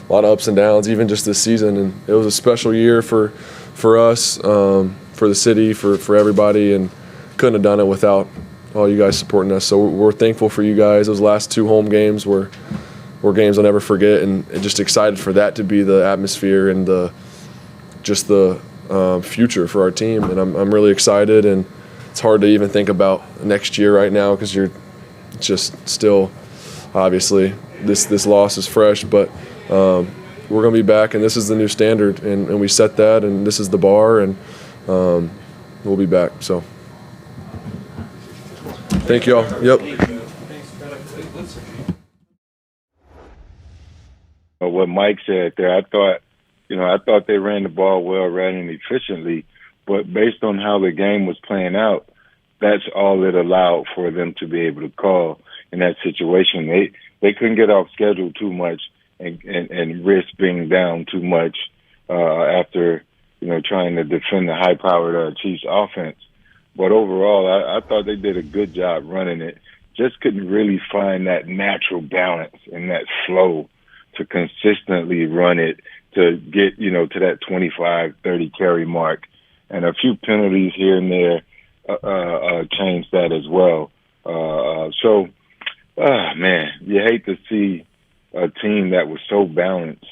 lot of ups and downs, even just this season, and it was a special year for us, for the city, for everybody, and couldn't have done it without all you guys supporting us. So we're thankful for you guys. Those last 2 home games were games I'll never forget, and just excited for that to be the atmosphere and the future for our team. And I'm really excited, and it's hard to even think about next year right now because you're just still, obviously, this loss is fresh, but we're going to be back, and this is the new standard, and we set that, and this is the bar, and we'll be back. So thank you all. Yep.
What Mike said there, I thought they ran the ball well, ran it efficiently, but based on how the game was playing out, that's all it allowed for them to be able to call in that situation. They couldn't get off schedule too much and risk being down too much after trying to defend the high-powered Chiefs offense. But overall, I thought they did a good job running it. Just couldn't really find that natural balance and that flow to consistently run it to get to that 25-30 carry mark, and a few penalties here and there changed that as well. Man, you hate to see a team that was so balanced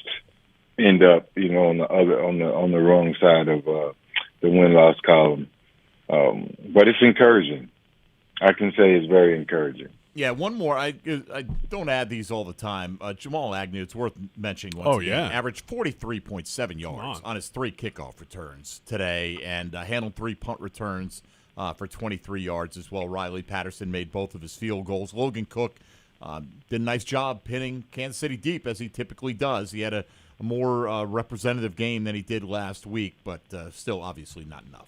end up, on the wrong side of the win-loss column. But it's encouraging. I can say it's very encouraging.
Yeah, one more. I don't add these all the time. Jamal Agnew, it's worth mentioning once again. Averaged 43.7 yards on his 3 kickoff returns today, and handled 3 punt returns for 23 yards as well. Riley Patterson made both of his field goals. Logan Cook did a nice job pinning Kansas City deep, as he typically does. He had a more representative game than he did last week, but still obviously not enough.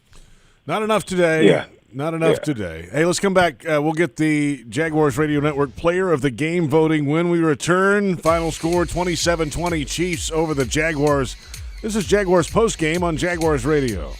Not enough today.
Yeah.
Not enough today. Hey, let's come back. We'll get the Jaguars Radio Network Player of the Game voting when we return. Final score, 27-20 Chiefs over the Jaguars. This is Jaguars Postgame on Jaguars Radio.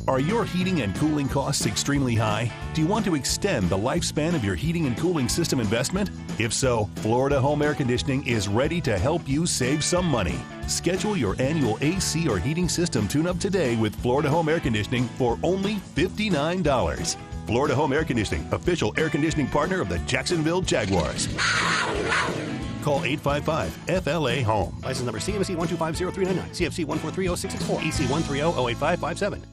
Are your heating and cooling costs extremely high? Do you want to extend the lifespan of your heating and cooling system investment? If so, Florida Home Air Conditioning is ready to help you save some money. Schedule your annual AC or heating system tune-up today with Florida Home Air Conditioning for only $59. Florida Home Air Conditioning, official air conditioning partner of the Jacksonville Jaguars. Call 855-FLA-HOME.
License number CMC 1250399, CFC 1430664, EC 130-08557.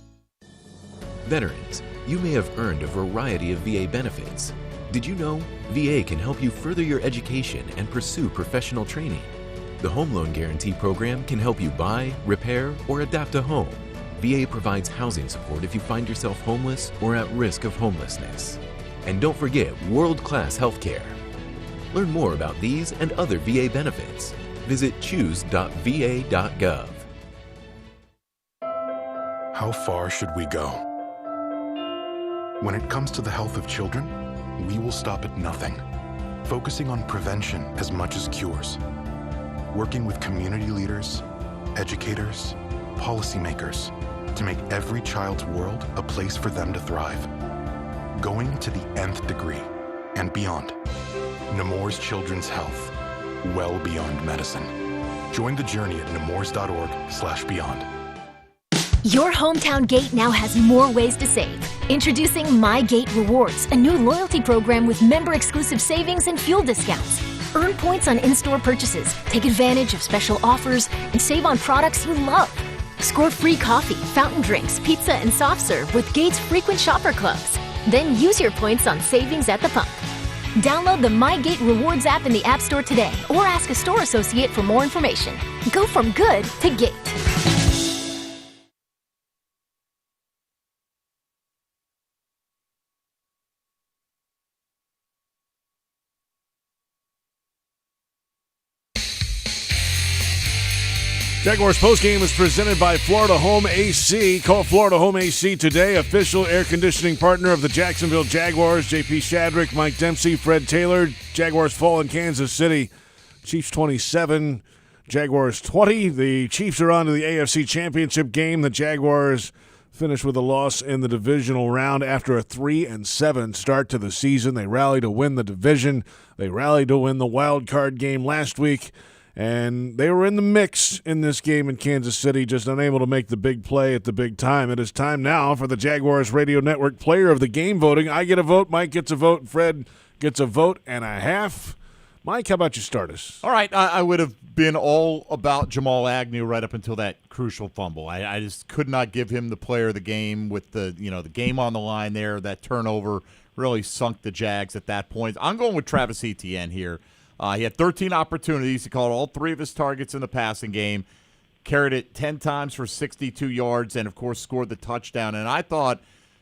Veterans, you may have earned a variety of VA benefits. Did you know VA can help you further your education and pursue professional training? The Home Loan Guarantee Program can help you buy, repair, or adapt a home. VA provides housing support if you find yourself homeless or at risk of homelessness. And don't forget world-class health care. Learn more about these and other VA benefits. Visit choose.va.gov.
How far should we go? When it comes to the health of children, we will stop at nothing, focusing on prevention as much as cures. Working with community leaders, educators, policymakers to make every child's world a place for them to thrive. Going to the nth degree and beyond. Nemours Children's Health, well beyond medicine. Join the journey at nemours.org/beyond.
Your hometown gate now has more ways to save. Introducing My Gate Rewards, a new loyalty program with member-exclusive savings and fuel discounts. Earn points on in-store purchases, take advantage of special offers, and save on products you love. Score free coffee, fountain drinks, pizza, and soft serve with Gates Frequent Shopper Clubs. Then use your points on savings at the pump. Download the MyGate Rewards app in the App Store today or ask a store associate for more information. Go from good to Gate.
Jaguars Postgame is presented by Florida Home AC. Call Florida Home AC today, official air conditioning partner of the Jacksonville Jaguars. J.P. Shadrick, Mike Dempsey, Fred Taylor. Jaguars fall in Kansas City. Chiefs 27, Jaguars 20. The Chiefs are on to the AFC Championship game. The Jaguars finished with a loss in the divisional round after a 3-7 start to the season. They rallied to win the division. They rallied to win the wild card game last week. And they were in the mix in this game in Kansas City, just unable to make the big play at the big time. It is time now for the Jaguars Radio Network Player of the Game voting. I get a vote, Mike gets a vote, Fred gets a vote and a half. Mike, how about you start us?
All right, I would have been all about Jamal Agnew right up until that crucial fumble. I just could not give him the Player of the Game with the game on the line there. That turnover really sunk the Jags at that point. I'm going with Travis Etienne here. He had 13 opportunities. He caught all 3 of his targets in the passing game, carried it 10 times for 62 yards, and, of course, scored the touchdown. And I thought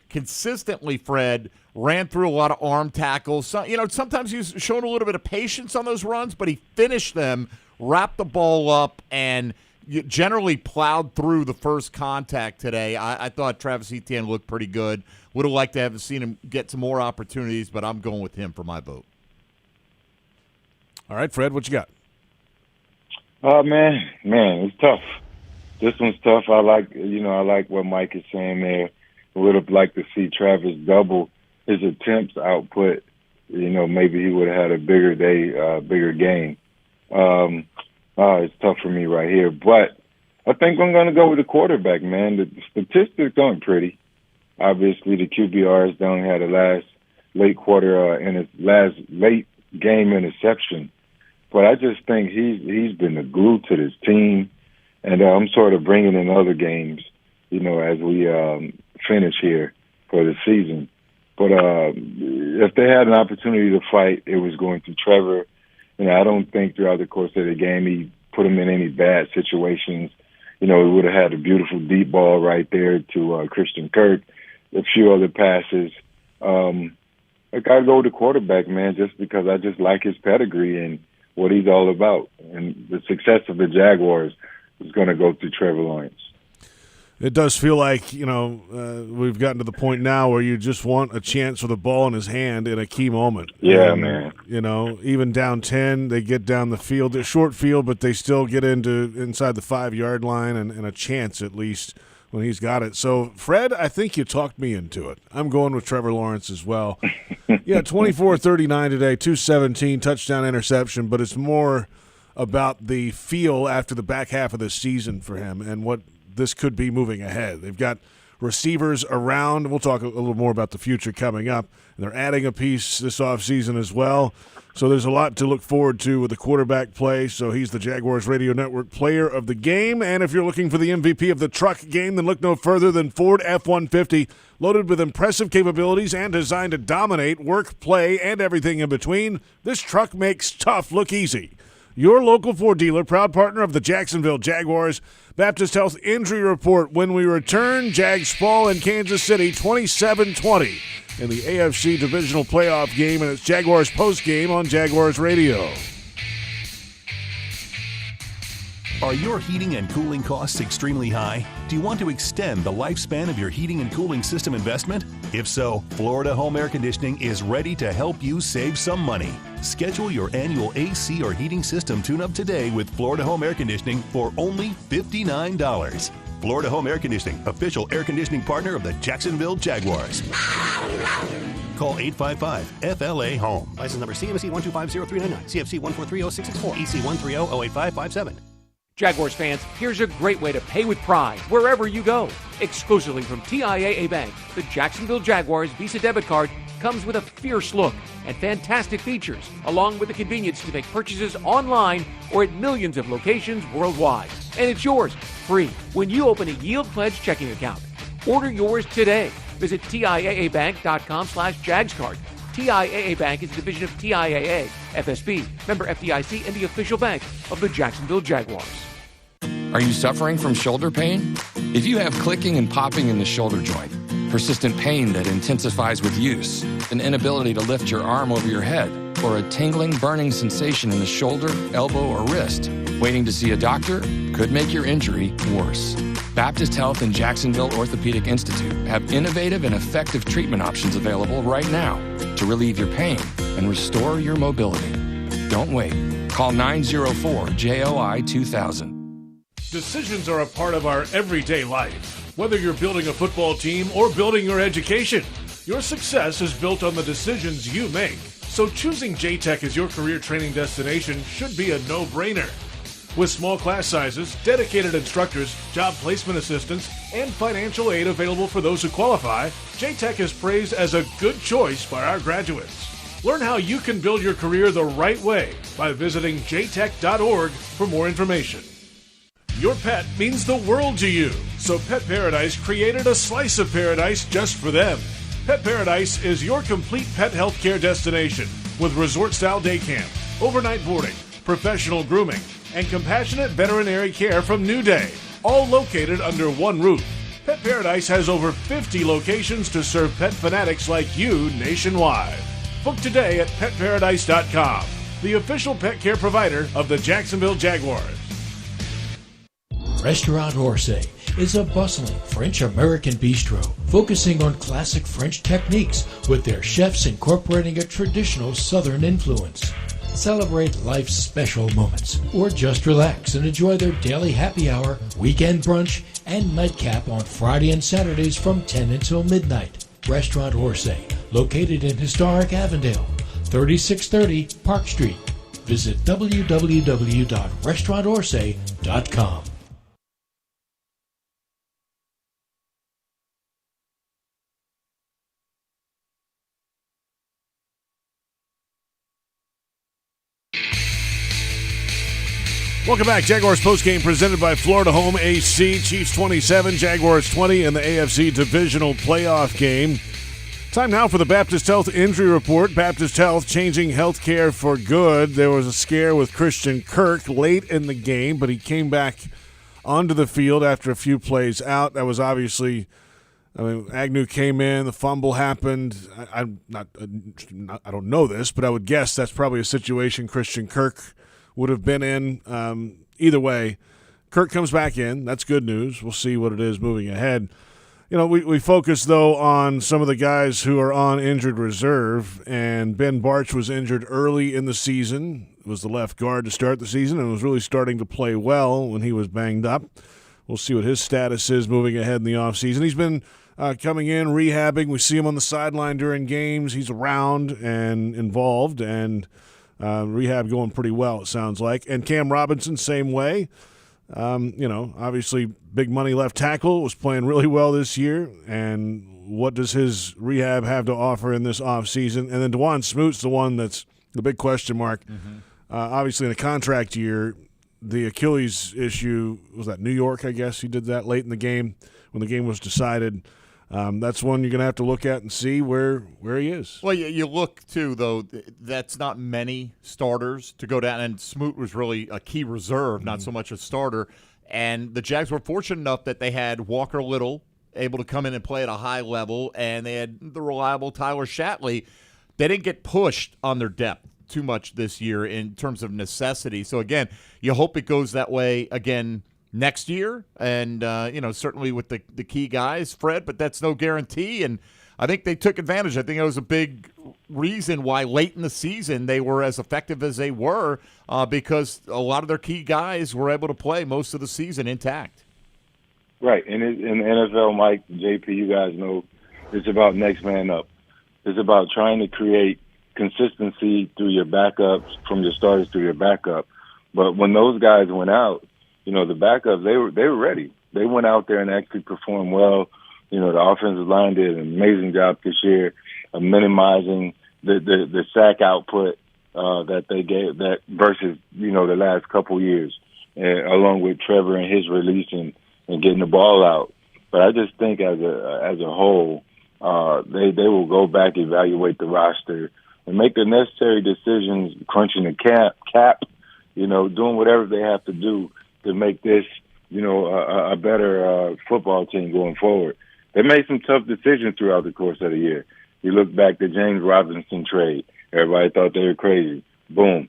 consistently Fred ran through a lot of arm tackles. So, sometimes he's shown a little bit of patience on those runs, but he finished them, wrapped the ball up, and generally plowed through the first contact today. I thought Travis Etienne looked pretty good. Would have liked to have seen him get some more opportunities, but I'm going with him for my vote.
All right, Fred, what you got?
Man, it's tough. This one's tough. I like what Mike is saying there. I would have liked to see Travis double his attempts output. Maybe he would have had a bigger day, bigger game. It's tough for me right here. But I think I'm going to go with the quarterback, man. The statistics aren't pretty. Obviously, the QBRs don't have the last late quarter and his last late game interception. But I just think he's been the glue to this team, and I'm sort of bringing in other games, as we finish here for the season. But if they had an opportunity to fight, it was going to Trevor. I don't think throughout the course of the game he put him in any bad situations. He would have had a beautiful deep ball right there to Christian Kirk, a few other passes. I got to go with the quarterback, man, just because I just like his pedigree and what he's all about. And the success of the Jaguars is going to go through Trevor Lawrence.
It does feel like, we've gotten to the point now where you just want a chance with the ball in his hand in a key moment.
Yeah, man.
Even down 10, they get down the field, a short field, but they still get inside the 5-yard line and a chance at least when he's got it. So, Fred, I think you talked me into it. I'm going with Trevor Lawrence as well. 24-39 today, 217, touchdown, interception, but it's more about the feel after the back half of the season for him and what this could be moving ahead. They've got receivers around. We'll talk a little more about the future coming up. And they're adding a piece this offseason as well. So there's a lot to look forward to with the quarterback play. So he's the Jaguars Radio Network Player of the Game. And if you're looking for the MVP of the truck game, then look no further than Ford F-150. Loaded with impressive capabilities and designed to dominate work, play, and everything in between, this truck makes tough look easy. Your local Ford dealer, proud partner of the Jacksonville Jaguars. Baptist Health Injury Report. When we return, Jags fall in Kansas City 27-20 in the AFC Divisional Playoff game, and it's Jaguars Postgame on Jaguars Radio.
Are your heating and cooling costs extremely high? Do you want to extend the lifespan of your heating and cooling system investment? If so, Florida Home Air Conditioning is ready to help you save some money. Schedule your annual AC or heating system tune-up today with Florida Home Air Conditioning for only $59. Florida Home Air Conditioning, official air conditioning partner of the Jacksonville Jaguars. Call 855-FLA-HOME.
License number CMC 1250399, CFC 1430664, EC 130-08557.
Jaguars fans, here's a great way to pay with pride wherever you go. Exclusively from TIAA Bank, the Jacksonville Jaguars Visa debit card comes with a fierce look and fantastic features, along with the convenience to make purchases online or at millions of locations worldwide. And it's yours, free, when you open a Yield Pledge checking account. Order yours today. Visit TIAABank.com/JagsCard. TIAA Bank is a division of TIAA, FSB, member FDIC, and the official bank of the Jacksonville Jaguars.
Are you suffering from shoulder pain? If you have clicking and popping in the shoulder joint, persistent pain that intensifies with use, an inability to lift your arm over your head, or a tingling, burning sensation in the shoulder, elbow, or wrist, waiting to see a doctor could make your injury worse. Baptist Health and Jacksonville Orthopedic Institute have innovative and effective treatment options available right now to relieve your pain and restore your mobility. Don't wait. Call 904-JOI-2000.
Decisions are a part of our everyday life. Whether you're building a football team or building your education, your success is built on the decisions you make. So choosing J-Tech as your career training destination should be a no-brainer. With small class sizes, dedicated instructors, job placement assistance, and financial aid available for those who qualify, J-Tech is praised as a good choice by our graduates. Learn how you can build your career the right way by visiting jtech.org for more information. Your pet means the world to you, so Pet Paradise created a slice of paradise just for them. Pet Paradise is your complete pet health care destination with resort-style day camp, overnight boarding, professional grooming, and compassionate veterinary care from New Day, all located under one roof. Pet Paradise has over 50 locations to serve pet fanatics like you nationwide. Book today at petparadise.com, the official pet care provider of the Jacksonville Jaguars.
Restaurant Orsay is a bustling French-American bistro focusing on classic French techniques with their chefs incorporating a traditional Southern influence. Celebrate life's special moments or just relax and enjoy their daily happy hour, weekend brunch, and nightcap on Friday and Saturdays from 10 until midnight. Restaurant Orsay, located in historic Avondale, 3630 Park Street. Visit www.restaurantorsay.com.
Welcome back. Jaguars postgame presented by Florida Home AC. Chiefs 27, Jaguars 20 in the AFC Divisional Playoff game. Time now for the Baptist Health Injury Report. Baptist Health changing health care for good. There was a scare with Christian Kirk late in the game, but he came back onto the field after a few plays out. That was obviously, Agnew came in, the fumble happened. I don't know this, but I would guess that's probably a situation Christian Kirk would have been in. Either way, Kirk comes back in. That's good news. We'll see what it is moving ahead. We focus, though, on some of the guys who are on injured reserve, and Ben Barch was injured early in the season. Was the left guard to start the season and was really starting to play well when he was banged up. We'll see what his status is moving ahead in the offseason. He's been coming in, rehabbing. We see him on the sideline during games. He's around and involved, and rehab going pretty well, it sounds like. And Cam Robinson, same way. Obviously big money left tackle, was playing really well this year. And what does his rehab have to offer in this offseason? And then DeJuan Smoot's the one that's the big question mark. Mm-hmm. Obviously in a contract year, the Achilles issue, was that New York, I guess? He did that late in the game when the game was decided. That's one you're going to have to look at and see where he is.
Well, you look, too, though, that's not many starters to go down, and Smoot was really a key reserve, not so much a starter. And the Jags were fortunate enough that they had Walker Little able to come in and play at a high level, and they had the reliable Tyler Shatley. They didn't get pushed on their depth too much this year in terms of necessity. So, again, you hope it goes that way again next year, and certainly with the key guys, Fred, but that's no guarantee, and I think they took advantage. I think it was a big reason why late in the season they were as effective as they were, because a lot of their key guys were able to play most of the season intact.
Right, and in the NFL, Mike, J.P., you guys know, it's about next man up. It's about trying to create consistency through your backups, from your starters through your backup. But when those guys went out, the backups, they were ready. They went out there and actually performed well. The offensive line did an amazing job this year of minimizing the sack output that they gave that versus, the last couple years, along with Trevor and his releasing and getting the ball out. But I just think as a whole, they will go back, evaluate the roster, and make the necessary decisions, crunching the cap, doing whatever they have to do to make this, a better football team going forward. They made some tough decisions throughout the course of the year. You look back to James Robinson trade. Everybody thought they were crazy. Boom.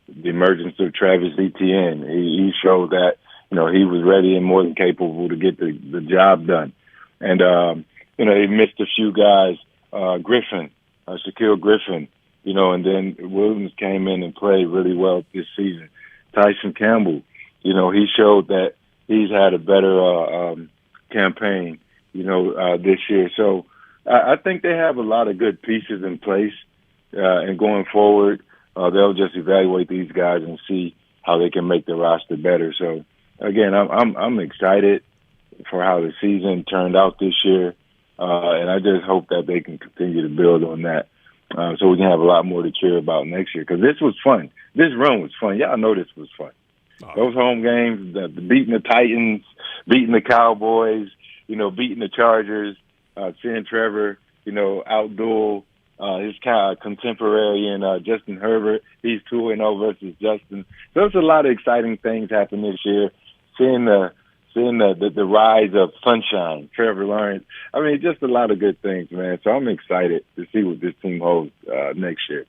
The emergence of Travis Etienne. He showed that, he was ready and more than capable to get the job done. And, he missed a few guys, Shaquille Griffin, and then Williams came in and played really well this season. Tyson Campbell, he showed that he's had a better campaign, this year. So I think they have a lot of good pieces in place, and going forward, they'll just evaluate these guys and see how they can make the roster better. So again, I'm excited for how the season turned out this year, and I just hope that they can continue to build on that, so we can have a lot more to cheer about next year. Because this was fun. This run was fun. Y'all know this was fun. Those home games, the beating the Titans, beating the Cowboys, beating the Chargers, seeing Trevor, outduel his kind of contemporary and Justin Herbert. He's 2-0 versus Justin. So there's a lot of exciting things happen this year. Seeing the rise of Sunshine, Trevor Lawrence. I mean, just a lot of good things, man. So I'm excited to see what this team holds next year.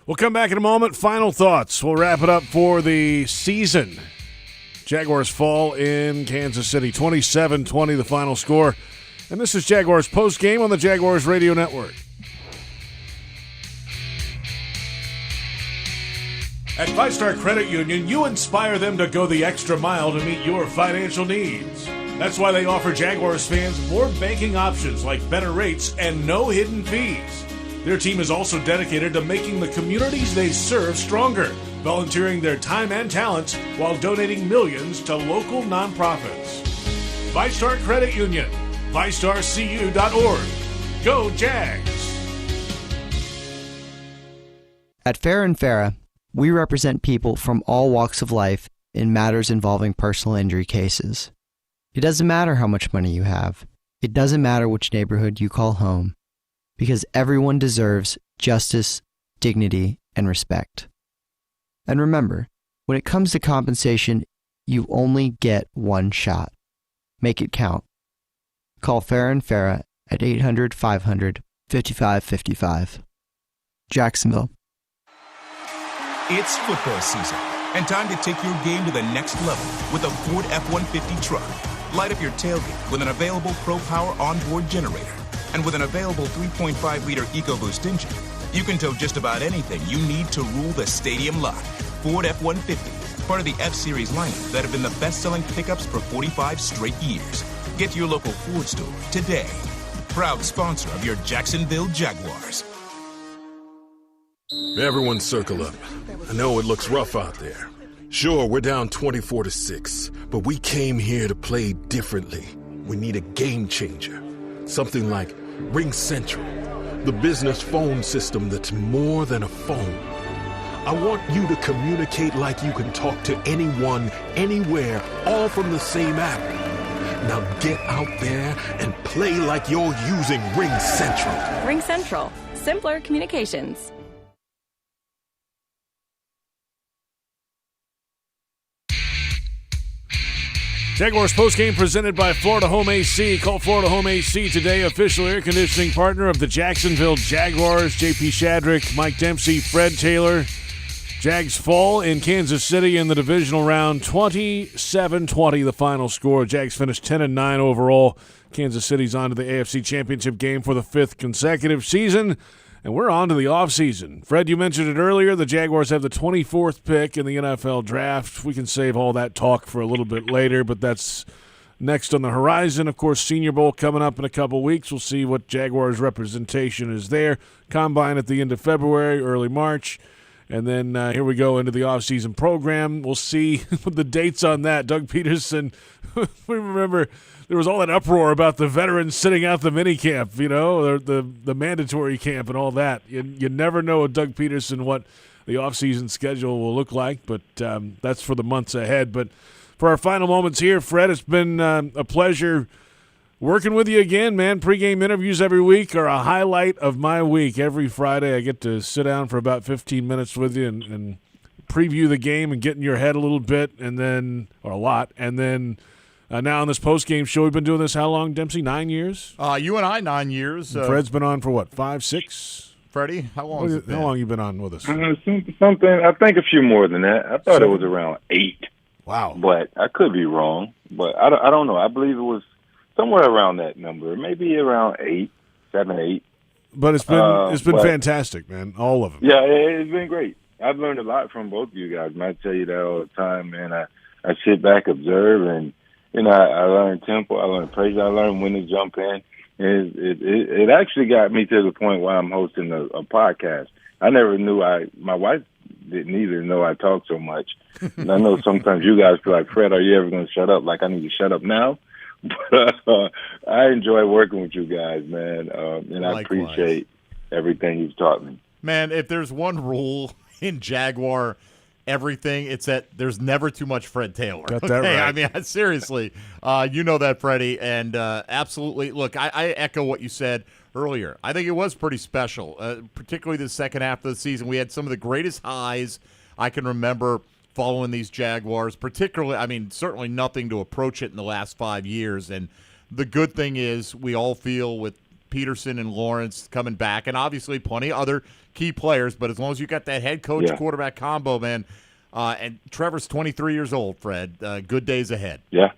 We'll come back in a moment. Final thoughts. We'll wrap it up for the season. Jaguars fall in Kansas City, 27-20 the final score. And this is Jaguars Postgame on the Jaguars Radio Network. At Five Star Credit Union, you inspire them to go the extra mile to meet your financial needs. That's why they offer Jaguars fans more banking options like better rates and no hidden fees. Their team is also dedicated to making the communities they serve stronger, volunteering their time and talents while donating millions to local nonprofits. Five Star Credit Union, ViStarCU.org. Go Jags!
At Farah & Farah, we represent people from all walks of life in matters involving personal injury cases. It doesn't matter how much money you have. It doesn't matter which neighborhood you call home, because everyone deserves justice, dignity, and respect. And remember, when it comes to compensation, you only get one shot. Make it count. Call Farah & Farah at 800-500-5555. Jacksonville.
It's football season, and time to take your game to the next level with a Ford F-150 truck. Light up your tailgate with an available Pro Power onboard generator. And with an available 3.5-liter EcoBoost engine, you can tow just about anything you need to rule the stadium lot. Ford F-150, part of the F-Series lineup that have been the best-selling pickups for 45 straight years. Get to your local Ford store today. Proud sponsor of your Jacksonville Jaguars.
Everyone circle up. I know it looks rough out there. Sure, we're down 24-6, but we came here to play differently. We need a game changer. Something like Ring Central, the business phone system that's more than a phone. I want you to communicate like you can talk to anyone, anywhere, all from the same app. Now get out there and play like you're using Ring Central.
Ring Central. Simpler communications.
Jaguars postgame presented by Florida Home AC. Call Florida Home AC today, official air conditioning partner of the Jacksonville Jaguars. J.P. Shadrick, Mike Dempsey, Fred Taylor. Jags fall in Kansas City in the divisional round, 27-20 the final score. Jags finished 10-9 overall. Kansas City's on to the AFC Championship game for the fifth consecutive season. And we're on to the offseason. Fred, you mentioned it earlier. The Jaguars have the 24th pick in the NFL draft. We can save all that talk for a little bit later, but that's next on the horizon. Of course, Senior Bowl coming up in a couple weeks. We'll see what Jaguars representation is there. Combine at the end of February, early March. And then here we go into the offseason program. We'll see the dates on that. Doug Peterson, we remember there was all that uproar about the veterans sitting out the mini camp, or the mandatory camp and all that. You never know with Doug Peterson what the offseason schedule will look like, but that's for the months ahead. But for our final moments here, Fred, it's been a pleasure Working with you again, man. Pre-game interviews every week are a highlight of my week. Every Friday I get to sit down for about 15 minutes with you and preview the game and get in your head a little bit, and then, or a lot, and then now on this post-game show, we've been doing this how long, Dempsey? 9 years?
You and I, 9 years.
Fred's been on for what, 5, 6?
Freddie, how long has it been?
How long you been on with us?
Something, I think a few more than that. I thought it was around 8.
Wow.
But I could be wrong. But I don't know. I believe it was somewhere around that number, maybe around 8, 7, 8.
But it's been fantastic, man, all of them.
Yeah, it's been great. I've learned a lot from both of you guys, man. I tell you that all the time, man. I sit back, observe, and I learn tempo, I learn pressure, I learn when to jump in. And it actually got me to the point where I'm hosting a podcast. I never knew my wife didn't either know I talk so much. And I know sometimes you guys feel like, Fred, are you ever going to shut up? Like I need to shut up now? But I enjoy working with you guys, man, and I appreciate everything you've taught me.
Man, if there's one rule in Jaguar everything, it's that there's never too much Fred Taylor.
Got that right.
I mean, seriously, you know that, Freddie, and absolutely. Look, I echo what you said earlier. I think it was pretty special, particularly the second half of the season. We had some of the greatest highs I can remember following these Jaguars, particularly, I mean, certainly nothing to approach it in the last 5 years. And the good thing is we all feel with Peterson and Lawrence coming back, and obviously plenty of other key players, but as long as you got that head coach-quarterback combo, man, and Trevor's 23 years old, Fred, good days ahead.
Yeah,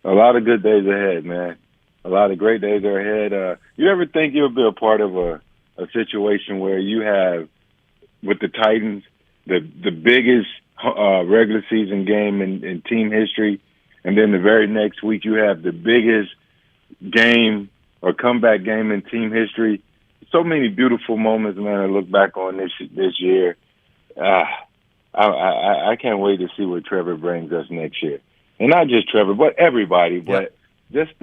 a lot of good days ahead, man. A lot of great days are ahead. You ever think you'll be a part of a situation where you have, with the Titans, the biggest regular season game in team history, and then the very next week you have the biggest game or comeback game in team history? So many beautiful moments, man, I look back on this year. I can't wait to see what Trevor brings us next year. And not just Trevor, but everybody. But just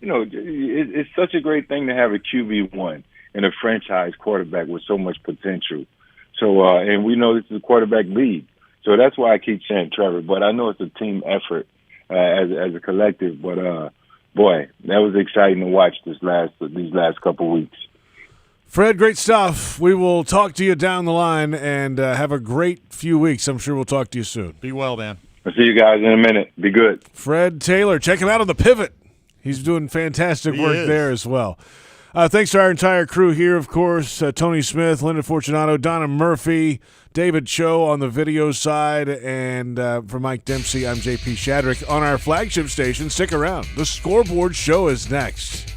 it's such a great thing to have a QB1 and a franchise quarterback with so much potential. So, and we know this is a quarterback league. So that's why I keep saying Trevor. But I know it's a team effort as a collective. But, boy, that was exciting to watch these last couple weeks.
Fred, great stuff. We will talk to you down the line, and have a great few weeks. I'm sure we'll talk to you soon.
Be well, man.
I'll see you guys in a minute. Be good.
Fred Taylor, check him out on the Pivot. He's doing fantastic work there as well. Thanks to our entire crew here, of course, Tony Smith, Linda Fortunato, Donna Murphy, David Cho on the video side, and for Mike Dempsey, I'm J.P. Shadrick. On our flagship station, stick around. The Scoreboard Show is next.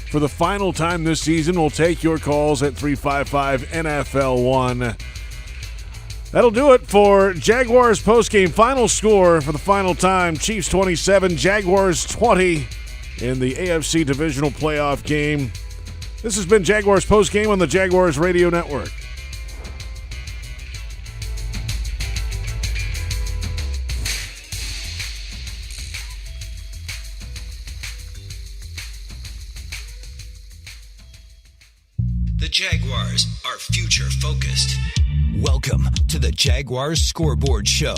For the final time this season, we'll take your calls at 355-NFL1. That'll do it for Jaguars postgame final score for the final time. Chiefs 27, Jaguars 20 in the AFC Divisional Playoff game. This has been Jaguars postgame on the Jaguars Radio Network.
The Jaguars are future-focused. Welcome to the Jaguars Scoreboard Show.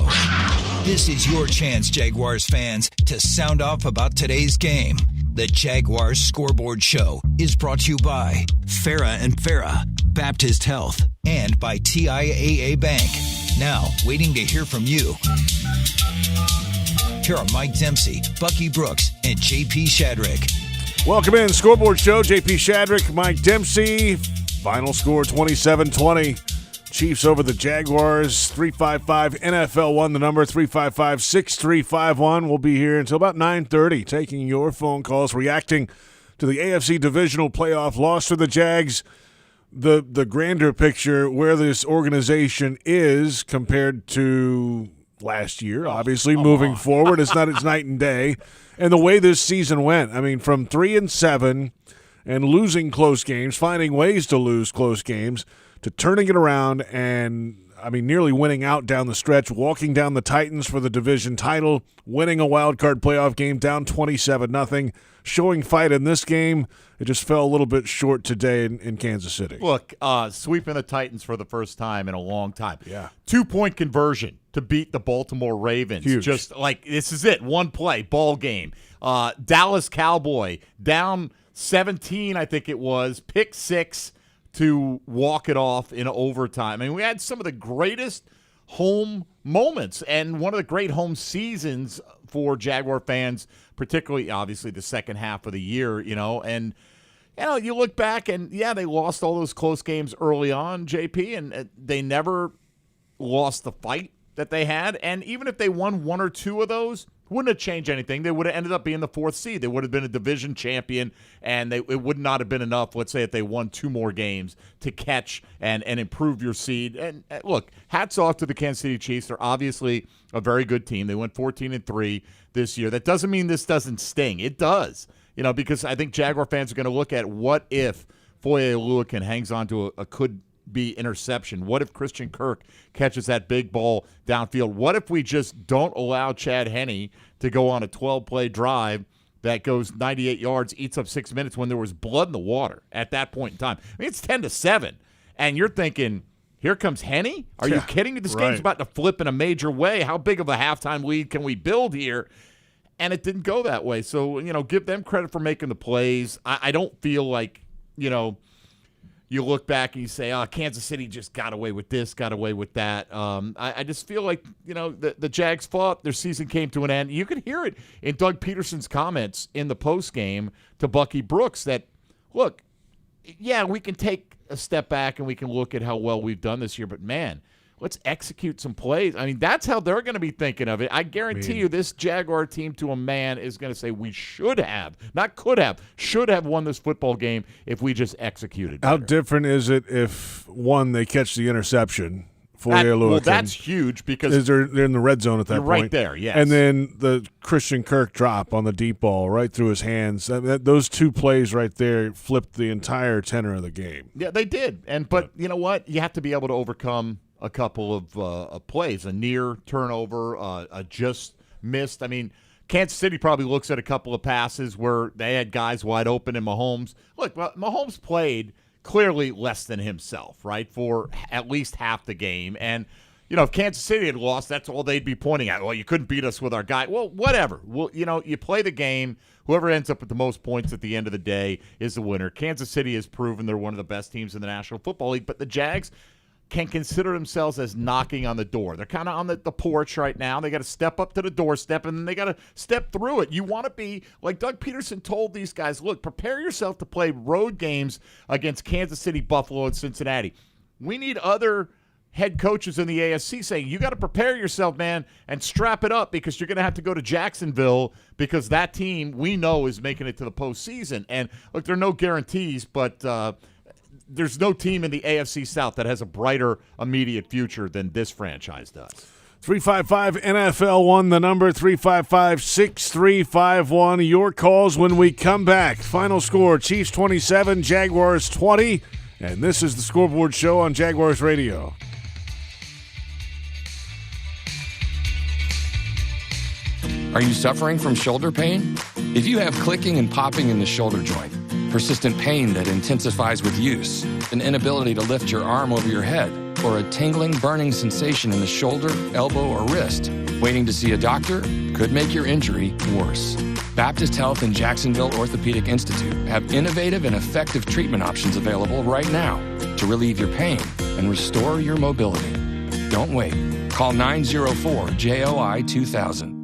This is your chance, Jaguars fans, to sound off about today's game. The Jaguars Scoreboard Show is brought to you by Farah and Farah, Baptist Health, and by TIAA Bank. Now, waiting to hear from you. Here are Mike Dempsey, Bucky Brooks, and J.P. Shadrick.
Welcome in, Scoreboard Show. J.P. Shadrick, Mike Dempsey. Final score 27-20. Chiefs over the Jaguars. 355-NFL1, the number 355-6351. We'll be here until about 9:30, taking your phone calls, reacting to the AFC Divisional Playoff loss for the Jags. The grander picture, where this organization is compared to last year, obviously moving forward. It's night and day. And the way this season went, I mean, from 3-7 and losing close games, finding ways to lose close games, to turning it around and, I mean, nearly winning out down the stretch, walking down the Titans for the division title, winning a wild card playoff game down 27-0, showing fight in this game. It just fell a little bit short today in Kansas City.
Look, sweeping the Titans for the first time in a long time.
Yeah.
2-point conversion to beat the Baltimore Ravens.
Huge.
Just like, this is it. One play, ball game. Dallas Cowboy down 17, I think it was, pick 6 to walk it off in overtime. I mean, we had some of the greatest home moments and one of the great home seasons for Jaguar fans, particularly, obviously, the second half of the year, and you look back and, they lost all those close games early on, JP, and they never lost the fight that they had. And even if they won one or two of those, wouldn't have changed anything. They would have ended up being the 4th seed. They would have been a division champion, and it would not have been enough, let's say, if they won 2 more games to catch and improve your seed. And look, hats off to the Kansas City Chiefs. They're obviously a very good team. They went 14-3 this year. That doesn't mean this doesn't sting. It does, because I think Jaguar fans are going to look at what if Foye Oluokun hangs on to a could-be interception. What if Christian Kirk catches that big ball downfield? What if we just don't allow Chad Henny to go on a 12-play drive that goes 98 yards, eats up 6 minutes when there was blood in the water at that point in time? I mean, it's 10-7, and you're thinking, here comes Henny? Are you kidding me? This game's about to flip in a major way. How big of a halftime lead can we build here? And it didn't go that way. So, give them credit for making the plays. I don't feel like, you look back and you say, Kansas City just got away with this, got away with that. I just feel like, the Jags fought. Their season came to an end. You could hear it in Doug Peterson's comments in the postgame to Bucky Brooks that, look, we can take a step back and we can look at how well we've done this year, but, man, let's execute some plays. I mean, that's how they're going to be thinking of it. I guarantee you this Jaguar team to a man is going to say we should have, not could have, should have won this football game if we just executed better.
How different is it if, one, they catch the interception for Oluokun?
Well, that's huge because
they're in the red zone at that point.
Right there, yes.
And then the Christian Kirk drop on the deep ball right through his hands. Those 2 plays right there flipped the entire tenor of the game.
Yeah, they did. But you know what? You have to be able to overcome a couple of plays, a near turnover, a just missed. I mean, Kansas City probably looks at a couple of passes where they had guys wide open in Mahomes. Look, Mahomes played clearly less than himself, right, for at least half the game. And, if Kansas City had lost, that's all they'd be pointing at. Well, you couldn't beat us with our guy. Well, whatever. Well, you play the game. Whoever ends up with the most points at the end of the day is the winner. Kansas City has proven they're one of the best teams in the National Football League, but the Jags can consider themselves as knocking on the door. They're kind of on the porch right now. They got to step up to the doorstep, and then they got to step through it. You want to be, like Doug Peterson told these guys, look, prepare yourself to play road games against Kansas City, Buffalo, and Cincinnati. We need other head coaches in the AFC saying, you got to prepare yourself, man, and strap it up because you're going to have to go to Jacksonville because that team we know is making it to the postseason. And, look, there are no guarantees, but there's no team in the AFC South that has a brighter immediate future than this franchise does.
355 NFL 1, the number 355-6351. Your calls when we come back. Final score, Chiefs 27, Jaguars 20. And this is the Scoreboard Show on Jaguars Radio.
Are you suffering from shoulder pain? If you have clicking and popping in the shoulder joint, persistent pain that intensifies with use, an inability to lift your arm over your head, or a tingling, burning sensation in the shoulder, elbow, or wrist, waiting to see a doctor could make your injury worse. Baptist Health and Jacksonville Orthopedic Institute have innovative and effective treatment options available right now to relieve your pain and restore your mobility. Don't wait. Call 904-JOI-2000.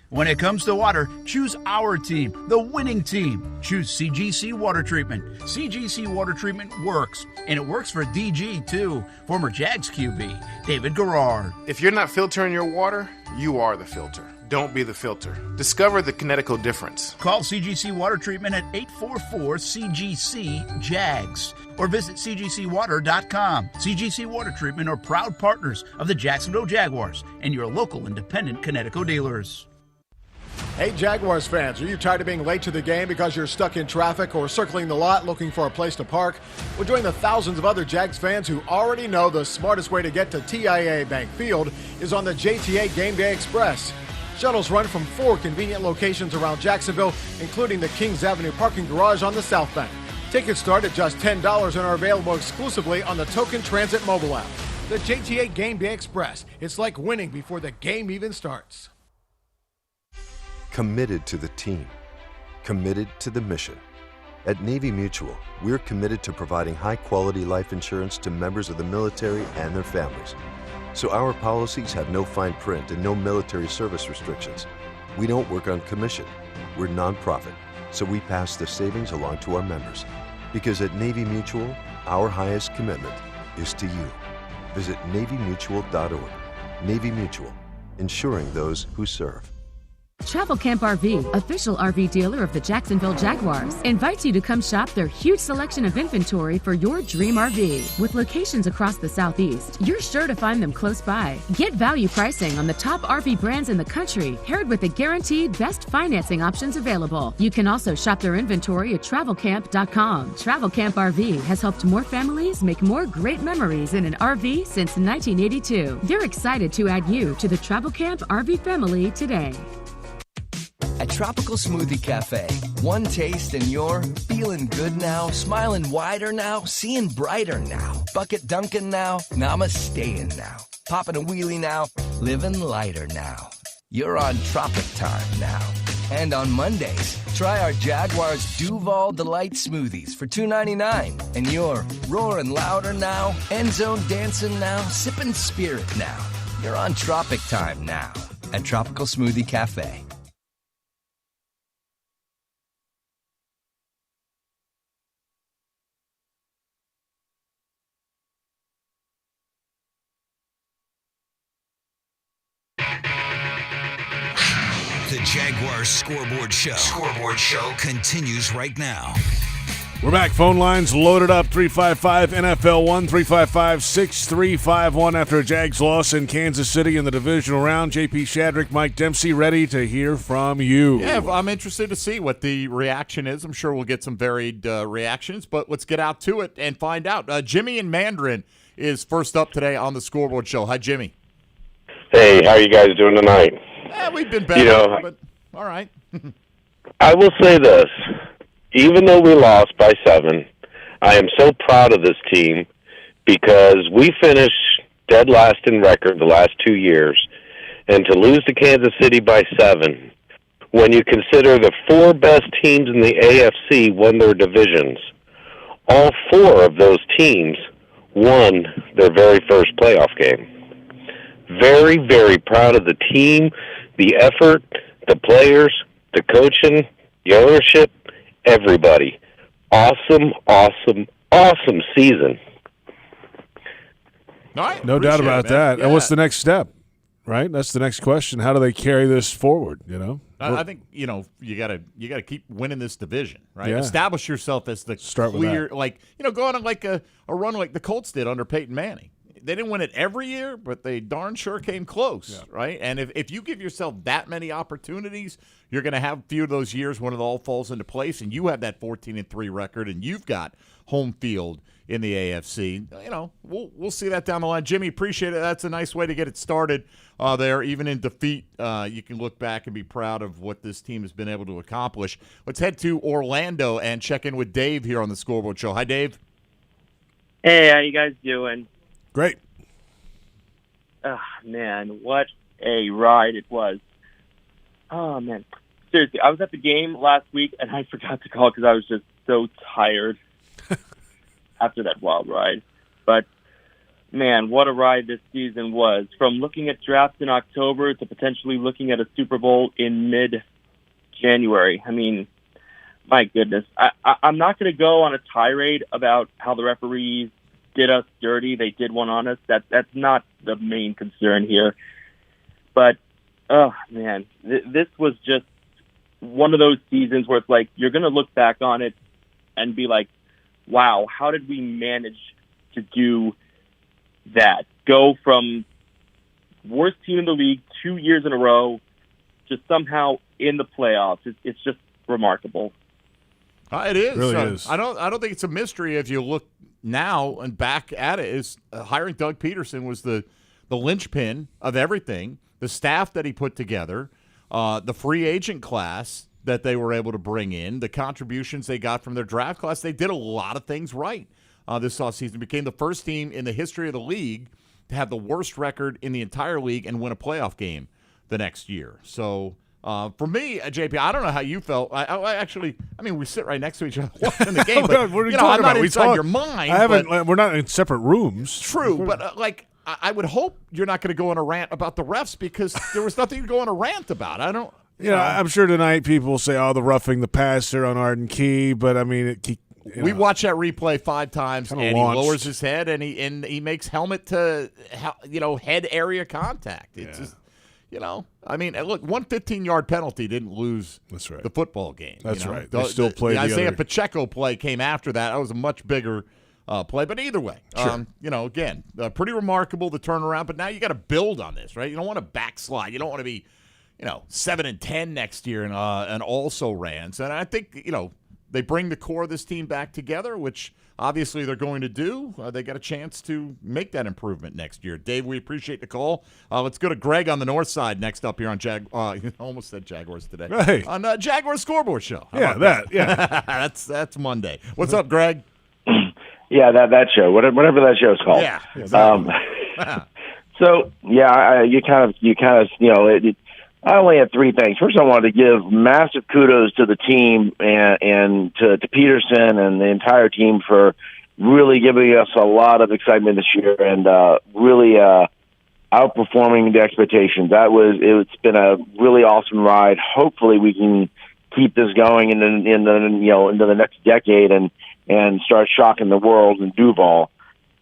When it comes to water, choose our team, the winning team. Choose CGC Water Treatment. CGC Water Treatment works, and it works for DG too. Former Jags QB, David Garrard.
If you're not filtering your water, you are the filter. Don't be the filter. Discover the Kinetico difference.
Call CGC Water Treatment at 844-CGC-JAGS or visit cgcwater.com. CGC Water Treatment are proud partners of the Jacksonville Jaguars and your local independent Kinetico dealers.
Hey Jaguars fans, are you tired of being late to the game because you're stuck in traffic or circling the lot looking for a place to park? Well, join the thousands of other Jags fans who already know the smartest way to get to TIAA Bank Field is on the JTA Game Day Express. Shuttles run from 4 convenient locations around Jacksonville, including the Kings Avenue parking garage on the South Bank. Tickets start at just $10 and are available exclusively on the Token Transit mobile app. The JTA Game Day Express. It's like winning before the game even starts.
committed to the team, committed to the mission. At Navy Mutual, we're committed to providing high-quality life insurance to members of the military and their families. So our policies have no fine print and no military service restrictions. We don't work on commission. We're nonprofit, so we pass the savings along to our members. Because at Navy Mutual, our highest commitment is to you. Visit NavyMutual.org. Navy Mutual, insuring those who serve.
Travel Camp RV, official RV dealer of the Jacksonville Jaguars, invites you to come shop their huge selection of inventory for your dream RV. With locations across the Southeast, you're sure to find them close by. Get value pricing on the top RV brands in the country, paired with the guaranteed best financing options available. You can also shop their inventory at TravelCamp.com. Travel Camp RV has helped more families make more great memories in an RV since 1982. They're excited to add you to the Travel Camp RV family today.
At Tropical Smoothie Cafe, one taste and you're feeling good now, smiling wider now, seeing brighter now, bucket dunking now, namasteing now, popping a wheelie now, living lighter now. You're on Tropic Time now. And on Mondays, try our Jaguars Duval Delight Smoothies for $2.99. And you're roaring louder now, end zone dancing now, sipping spirit now. You're on Tropic Time now at Tropical Smoothie Cafe.
The Jaguars Scoreboard Show. Scoreboard Show continues right now.
We're back. Phone lines loaded up. 355-NFL-1, 355-6351 after a Jags loss in Kansas City in the Divisional Round. J.P. Shadrick, Mike Dempsey, ready to hear from you.
Yeah, I'm interested to see what the reaction is. I'm sure we'll get some varied reactions, but let's get out to it and find out. Jimmy in Mandarin is first up today on the Scoreboard Show. Hi, Jimmy.
Hey, how are you guys doing tonight?
We've been better, but all right.
I will say this. Even though we lost by 7, I am so proud of this team because we finished dead last in record the last 2 years. And to lose to Kansas City by 7, when you consider the 4 best teams in the AFC won their divisions, all 4 of those teams won their very first playoff game. Very, very proud of the team, the effort, the players, the coaching, the ownership, everybody. Awesome, awesome, awesome season.
No doubt about that. Yeah. And what's the next step? Right? That's the next question. How do they carry this forward, you know?
I think, you gotta keep winning this division, right?
Yeah.
Establish yourself as the clear, go on like a run like the Colts did under Peyton Manning. They didn't win it every year, but they darn sure came close, right? And if you give yourself that many opportunities, you're going to have a few of those years when it all falls into place, and you have that 14-3 record, and you've got home field in the AFC. We'll see that down the line. Jimmy, appreciate it. That's a nice way to get it started there. Even in defeat, you can look back and be proud of what this team has been able to accomplish. Let's head to Orlando and check in with Dave here on the Scoreboard Show. Hi, Dave.
Hey, how you guys doing?
Great.
Oh, man, what a ride it was. Oh, man. Seriously, I was at the game last week, and I forgot to call because I was just so tired after that wild ride. But, man, what a ride this season was. From looking at drafts in October to potentially looking at a Super Bowl in mid-January. I mean, my goodness. I'm not going to go on a tirade about how the referees did us dirty. They did one on us. That's not the main concern here. But, oh, man, this was just one of those seasons where it's like you're going to look back on it and be like, wow, how did we manage to do that? Go from worst team in the league 2 years in a row to somehow in the playoffs. It's just remarkable.
It is.
It really is.
I don't think it's a mystery if you look now and back at it. Is hiring Doug Peterson was the linchpin of everything. The staff that he put together, the free agent class that they were able to bring in, the contributions they got from their draft class. They did a lot of things right this offseason. Became the first team in the history of the league to have the worst record in the entire league and win a playoff game the next year. So For me, JP, I don't know how you felt. I actually, we sit right next to each other watching the game. But,
what are you
I'm
talking
not
about?
inside your mind.
We're not in separate rooms.
True, but I would hope you're not going to go on a rant about the refs because there was nothing to go on a rant about. I don't.
I'm sure tonight people will say, "Oh, the roughing the passer on Arden Key," but I mean,
we watched that replay 5 times, and he lowers his head and he makes helmet to head area contact. It's just. Look, 1 15-yard penalty didn't lose the football game.
That's right. They still played
the Isaiah
other...
Pacheco play came after that. That was a much bigger play. But either way,
sure.
Again, pretty remarkable, the turnaround. But now you got to build on this, right? You don't want to backslide. You don't want to be, 7-10 next year and also Rans. And I think, they bring the core of this team back together, which obviously they're going to do. They got a chance to make that improvement next year. Dave, we appreciate the call. Let's go to Greg on the north side next up here on almost said Jaguars today.
Hey.
On Jaguars Scoreboard Show.
Yeah.
That's Monday. What's up, Greg?
Yeah, that show, whatever that show's called.
Yeah.
So I only had 3 things. First, I wanted to give massive kudos to the team and to Peterson and the entire team for really giving us a lot of excitement this year and really outperforming the expectations. It's been a really awesome ride. Hopefully, we can keep this going into the next decade and start shocking the world in Duval.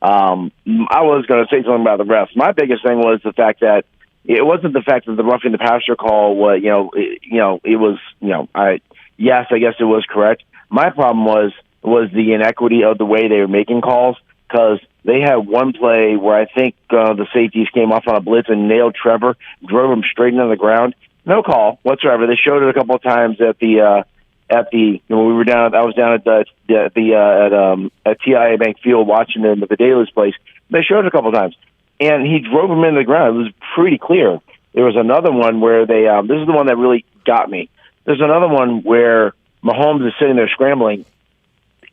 I was going to say something about the refs. My biggest thing was the fact that it wasn't the fact that the roughing the passer call was, I guess it was correct. My problem was the inequity of the way they were making calls, because they had one play where I think the safeties came off on a blitz and nailed Trevor, drove him straight into the ground. No call whatsoever. They showed it a couple of times at the when we were down. I was down at TIA Bank Field watching it in the Vidala's place. They showed it a couple of times. And he drove him into the ground. It was pretty clear. There was another one where they this is the one that really got me. There's another one where Mahomes is sitting there scrambling,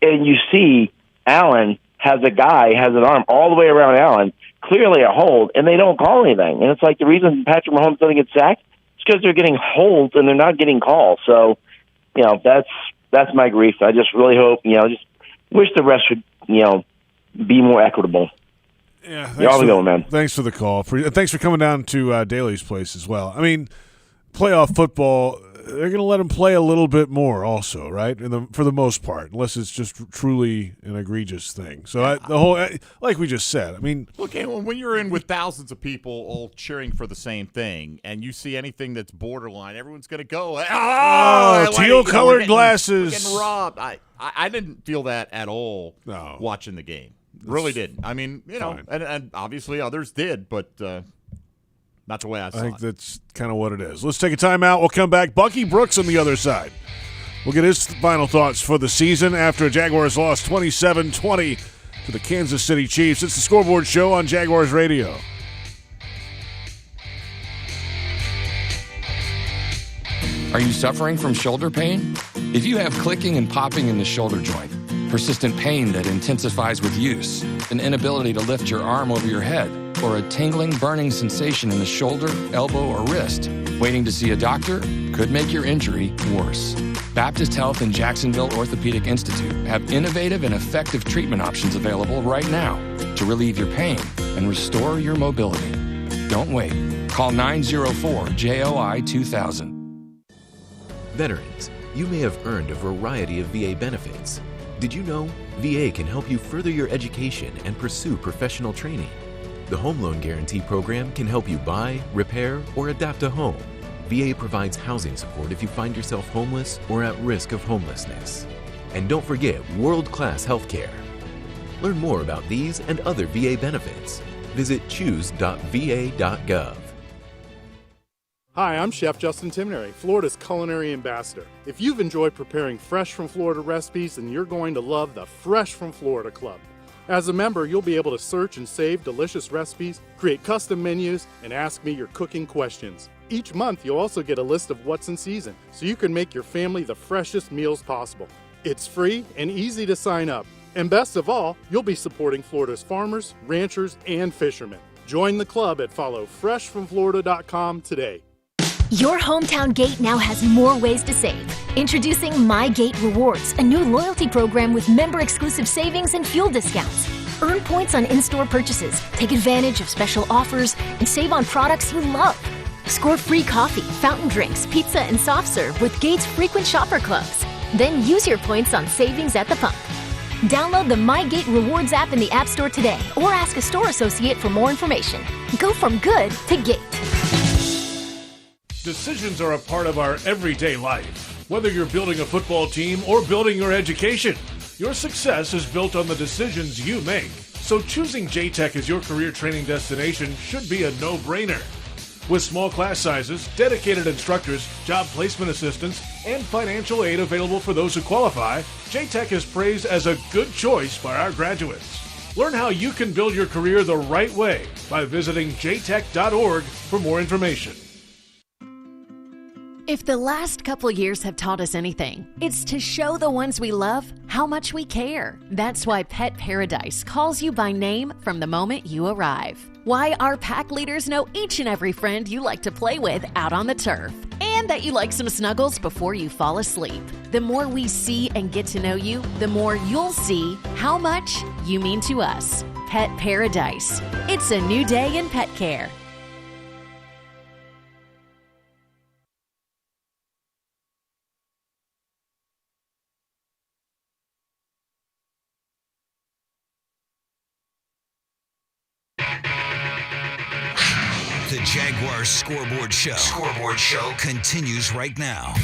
and you see Allen has an arm all the way around Allen, clearly a hold, and they don't call anything. And it's like the reason Patrick Mahomes doesn't get sacked is because they're getting holds and they're not getting calls. So, that's my grief. I just really hope, just wish the rest would, be more equitable.
Yeah,
thanks
for the call. Thanks for coming down to Daly's place as well. I mean, playoff football, they're going to let them play a little bit more also, right? For the most part, unless it's just truly an egregious thing. So the whole, like we just said, I mean.
Look, when you're in with thousands of people all cheering for the same thing, and you see anything that's borderline, everyone's going to go,
teal-colored glasses.
We're getting robbed. I didn't feel that at all watching the game. Really didn't. I mean, and obviously others did, but not the way I saw it.
I think that's kind of what it is. Let's take a timeout. We'll come back. Bucky Brooks on the other side. We'll get his final thoughts for the season after Jaguars lost 27-20 to the Kansas City Chiefs. It's the Scoreboard Show on Jaguars Radio.
Are you suffering from shoulder pain? If you have clicking and popping in the shoulder joint, persistent pain that intensifies with use, an inability to lift your arm over your head, or a tingling, burning sensation in the shoulder, elbow, or wrist, waiting to see a doctor could make your injury worse. Baptist Health and Jacksonville Orthopedic Institute have innovative and effective treatment options available right now to relieve your pain and restore your mobility. Don't wait. Call 904-JOI-2000.
Veterans, you may have earned a variety of VA benefits. Did you know VA can help you further your education and pursue professional training? The Home Loan Guarantee Program can help you buy, repair, or adapt a home. VA provides housing support if you find yourself homeless or at risk of homelessness. And don't forget world-class health care. Learn more about these and other VA benefits. Visit choose.va.gov.
Hi, I'm Chef Justin Timoneri, Florida's culinary ambassador. If you've enjoyed preparing fresh from Florida recipes, then you're going to love the Fresh from Florida Club. As a member, you'll be able to search and save delicious recipes, create custom menus, and ask me your cooking questions. Each month, you'll also get a list of what's in season, so you can make your family the freshest meals possible. It's free and easy to sign up. And best of all, you'll be supporting Florida's farmers, ranchers, and fishermen. Join the club at followfreshfromflorida.com today.
Your hometown gate now has more ways to save. Introducing My Gate Rewards, a new loyalty program with member-exclusive savings and fuel discounts. Earn points on in-store purchases, take advantage of special offers, and save on products you love. Score free coffee, fountain drinks, pizza, and soft serve with Gates frequent shopper clubs. Then use your points on savings at the pump. Download the My Gate Rewards app in the App Store today or ask a store associate for more information. Go from good to Gate.
Decisions are a part of our everyday life. Whether you're building a football team or building your education, your success is built on the decisions you make. So choosing J-Tech as your career training destination should be a no-brainer. With small class sizes, dedicated instructors, job placement assistance, and financial aid available for those who qualify, J-Tech is praised as a good choice by our graduates. Learn how you can build your career the right way by visiting jtech.org for more information.
If the last couple years have taught us anything, it's to show the ones we love how much we care. That's why Pet Paradise calls you by name from the moment you arrive. Why our pack leaders know each and every friend you like to play with out on the turf. And that you like some snuggles before you fall asleep. The more we see and get to know you, the more you'll see how much you mean to us. Pet Paradise. It's a new day in pet care.
The Jaguars Scoreboard Show. Scoreboard Show continues right now.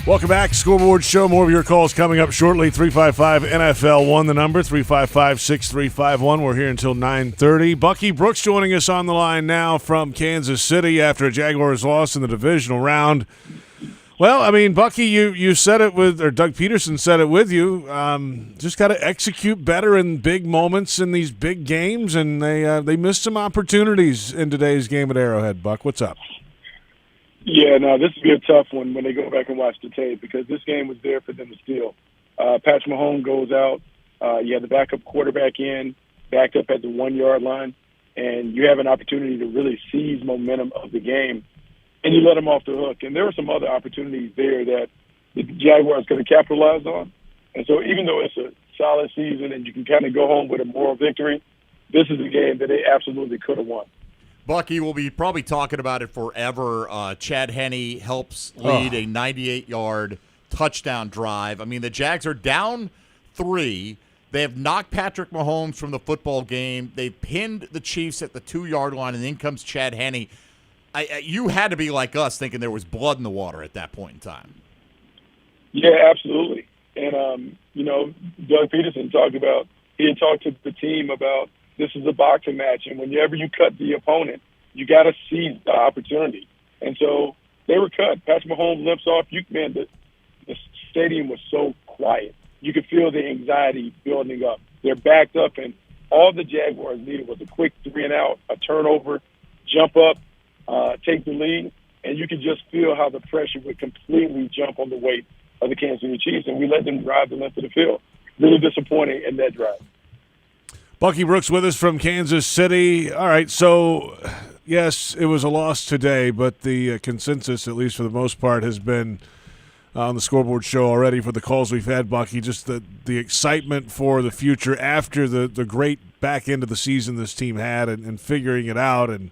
Welcome back, Scoreboard Show. More of your calls coming up shortly. 355-NFL-1, the number, 355-6351. We're here until 9:30. Bucky Brooks joining us on the line now from Kansas City after a Jaguars loss in the divisional round. Well, I mean, Bucky, you said it with, or Doug Peterson said it with you. Just got to execute better in big moments in these big games, and they missed some opportunities in today's game at Arrowhead. Buck, what's up?
Yeah, no, this will be a tough one when they go back and watch the tape because this game was there for them to steal. Patrick Mahomes goes out. You have the backup quarterback in, backed up at the 1-yard line, and you have an opportunity to really seize momentum of the game. And you let them off the hook. And there were some other opportunities there that the Jaguars could have capitalized on. And so even though it's a solid season and you can kind of go home with a moral victory, this is a game that they absolutely could have won.
Bucky, we'll be probably talking about it forever. Chad Henny helps lead a 98-yard touchdown drive. I mean, the Jags are down 3. They have knocked Patrick Mahomes from the football game. They pinned the Chiefs at the 2-yard line, and in comes Chad Henny. You had to be like us thinking there was blood in the water at that point in time.
Yeah, absolutely. And, Doug Peterson talked to the team about this is a boxing match. And whenever you cut the opponent, you got to seize the opportunity. And so they were cut. Patrick Mahomes limps off. The stadium was so quiet. You could feel the anxiety building up. They're backed up, and all the Jaguars needed was a quick 3-and-out, a turnover, jump up, take the lead, and you could just feel how the pressure would completely jump on the weight of the Kansas City Chiefs, and we let them drive the length of the field. Really disappointing in that drive.
Bucky Brooks with us from Kansas City. All right, so, yes, it was a loss today, but the consensus, at least for the most part, has been on the Scoreboard Show already for the calls we've had, Bucky, just the excitement for the future after the great back end of the season this team had and figuring it out and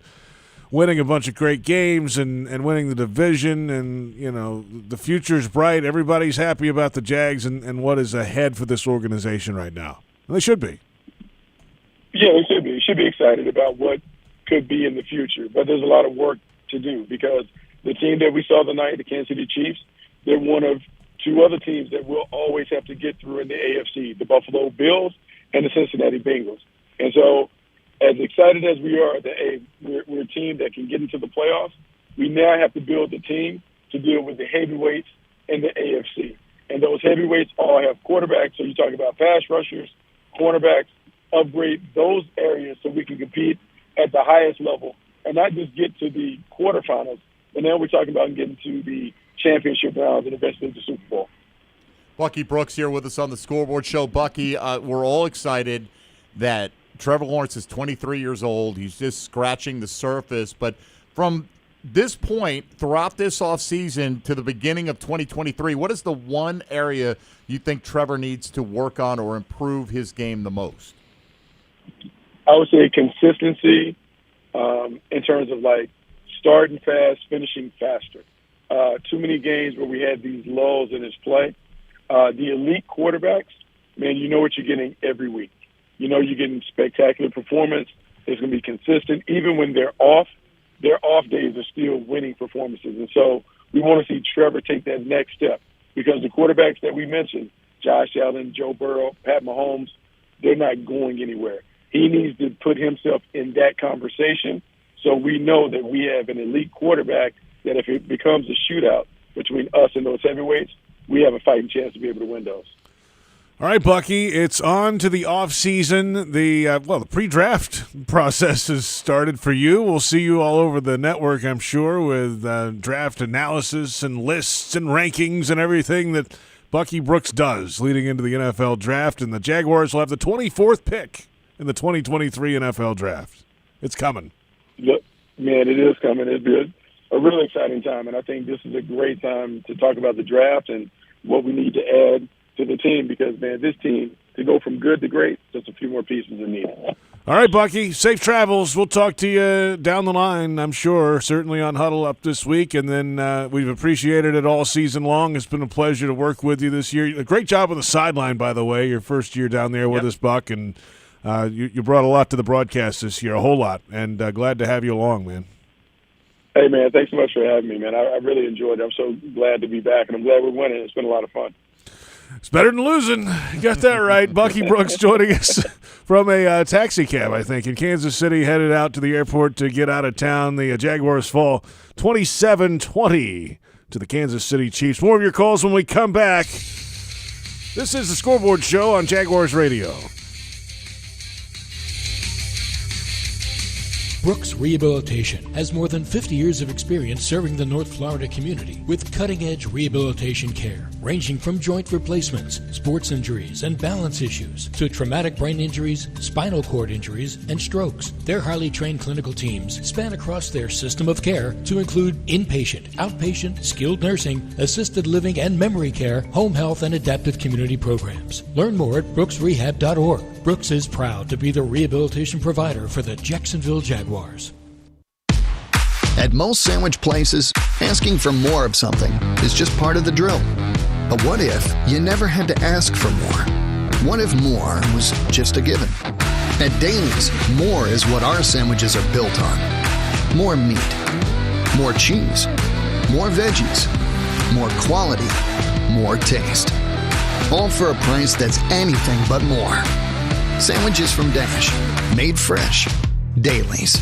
winning a bunch of great games and winning the division, and, the future's bright. Everybody's happy about the Jags and what is ahead for this organization right now. And they should be.
Yeah, they should be. They should be excited about what could be in the future. But there's a lot of work to do because the team that we saw tonight, the Kansas City Chiefs, they're one of 2 other teams that we'll always have to get through in the AFC, the Buffalo Bills and the Cincinnati Bengals. And so as excited as we are that we're a team that can get into the playoffs, we now have to build a team to deal with the heavyweights in the AFC. And those heavyweights all have quarterbacks. So you talk about pass rushers, cornerbacks, upgrade those areas so we can compete at the highest level and not just get to the quarterfinals, but now we're talking about getting to the championship rounds and eventually the Super Bowl.
Bucky Brooks here with us on the Scoreboard Show. Bucky, we're all excited that Trevor Lawrence is 23 years old. He's just scratching the surface. But from this point, throughout this offseason to the beginning of 2023, what is the one area you think Trevor needs to work on or improve his game the most?
I would say consistency in terms of, like, starting fast, finishing faster. Too many games where we had these lulls in his play. The elite quarterbacks, man, you know what you're getting every week. You know you're getting spectacular performance. It's going to be consistent. Even when they're off days are still winning performances. And so we want to see Trevor take that next step because the quarterbacks that we mentioned, Josh Allen, Joe Burrow, Pat Mahomes, they're not going anywhere. He needs to put himself in that conversation so we know that we have an elite quarterback that if it becomes a shootout between us and those heavyweights, we have a fighting chance to be able to win those.
All right, Bucky, it's on to the offseason. The pre-draft process has started for you. We'll see you all over the network, I'm sure, with draft analysis and lists and rankings and everything that Bucky Brooks does leading into the NFL draft. And the Jaguars will have the 24th pick in the 2023 NFL draft. It's coming.
Look, man, it is coming. It'll be a really exciting time, and I think this is a great time to talk about the draft and what we need to add to the team because, man, this team, to go from good to great, just a few more pieces are needed.
All right, Bucky, safe travels. We'll talk to you down the line, I'm sure, certainly on Huddle Up this week, and then we've appreciated it all season long. It's been a pleasure to work with you this year. A great job on the sideline, by the way, your first year down there with us, Buck, and you brought a lot to the broadcast this year, a whole lot, and glad to have you along, man.
Hey, man, thanks so much for having me, man. I really enjoyed it. I'm so glad to be back, and I'm glad we're winning. It's been a lot of fun.
It's better than losing. You got that right. Bucky Brooks joining us from a taxi cab, I think, in Kansas City, headed out to the airport to get out of town. The Jaguars fall 27-20 to the Kansas City Chiefs. More of your calls when we come back. This is the Scoreboard Show on Jaguars Radio.
Brooks Rehabilitation has more than 50 years of experience serving the North Florida community with cutting-edge rehabilitation care, ranging from joint replacements, sports injuries, and balance issues to traumatic brain injuries, spinal cord injuries, and strokes. Their highly trained clinical teams span across their system of care to include inpatient, outpatient, skilled nursing, assisted living and memory care, home health, and adaptive community programs. Learn more at brooksrehab.org. Brooks is proud to be the rehabilitation provider for the Jacksonville Jaguars.
At most sandwich places, asking for more of something is just part of the drill. But what if you never had to ask for more? What if more was just a given? At Daly's, more is what our sandwiches are built on. More meat, more cheese, more veggies, more quality, more taste. All for a price that's anything but more. Sandwiches from Dash, made fresh. Daly's.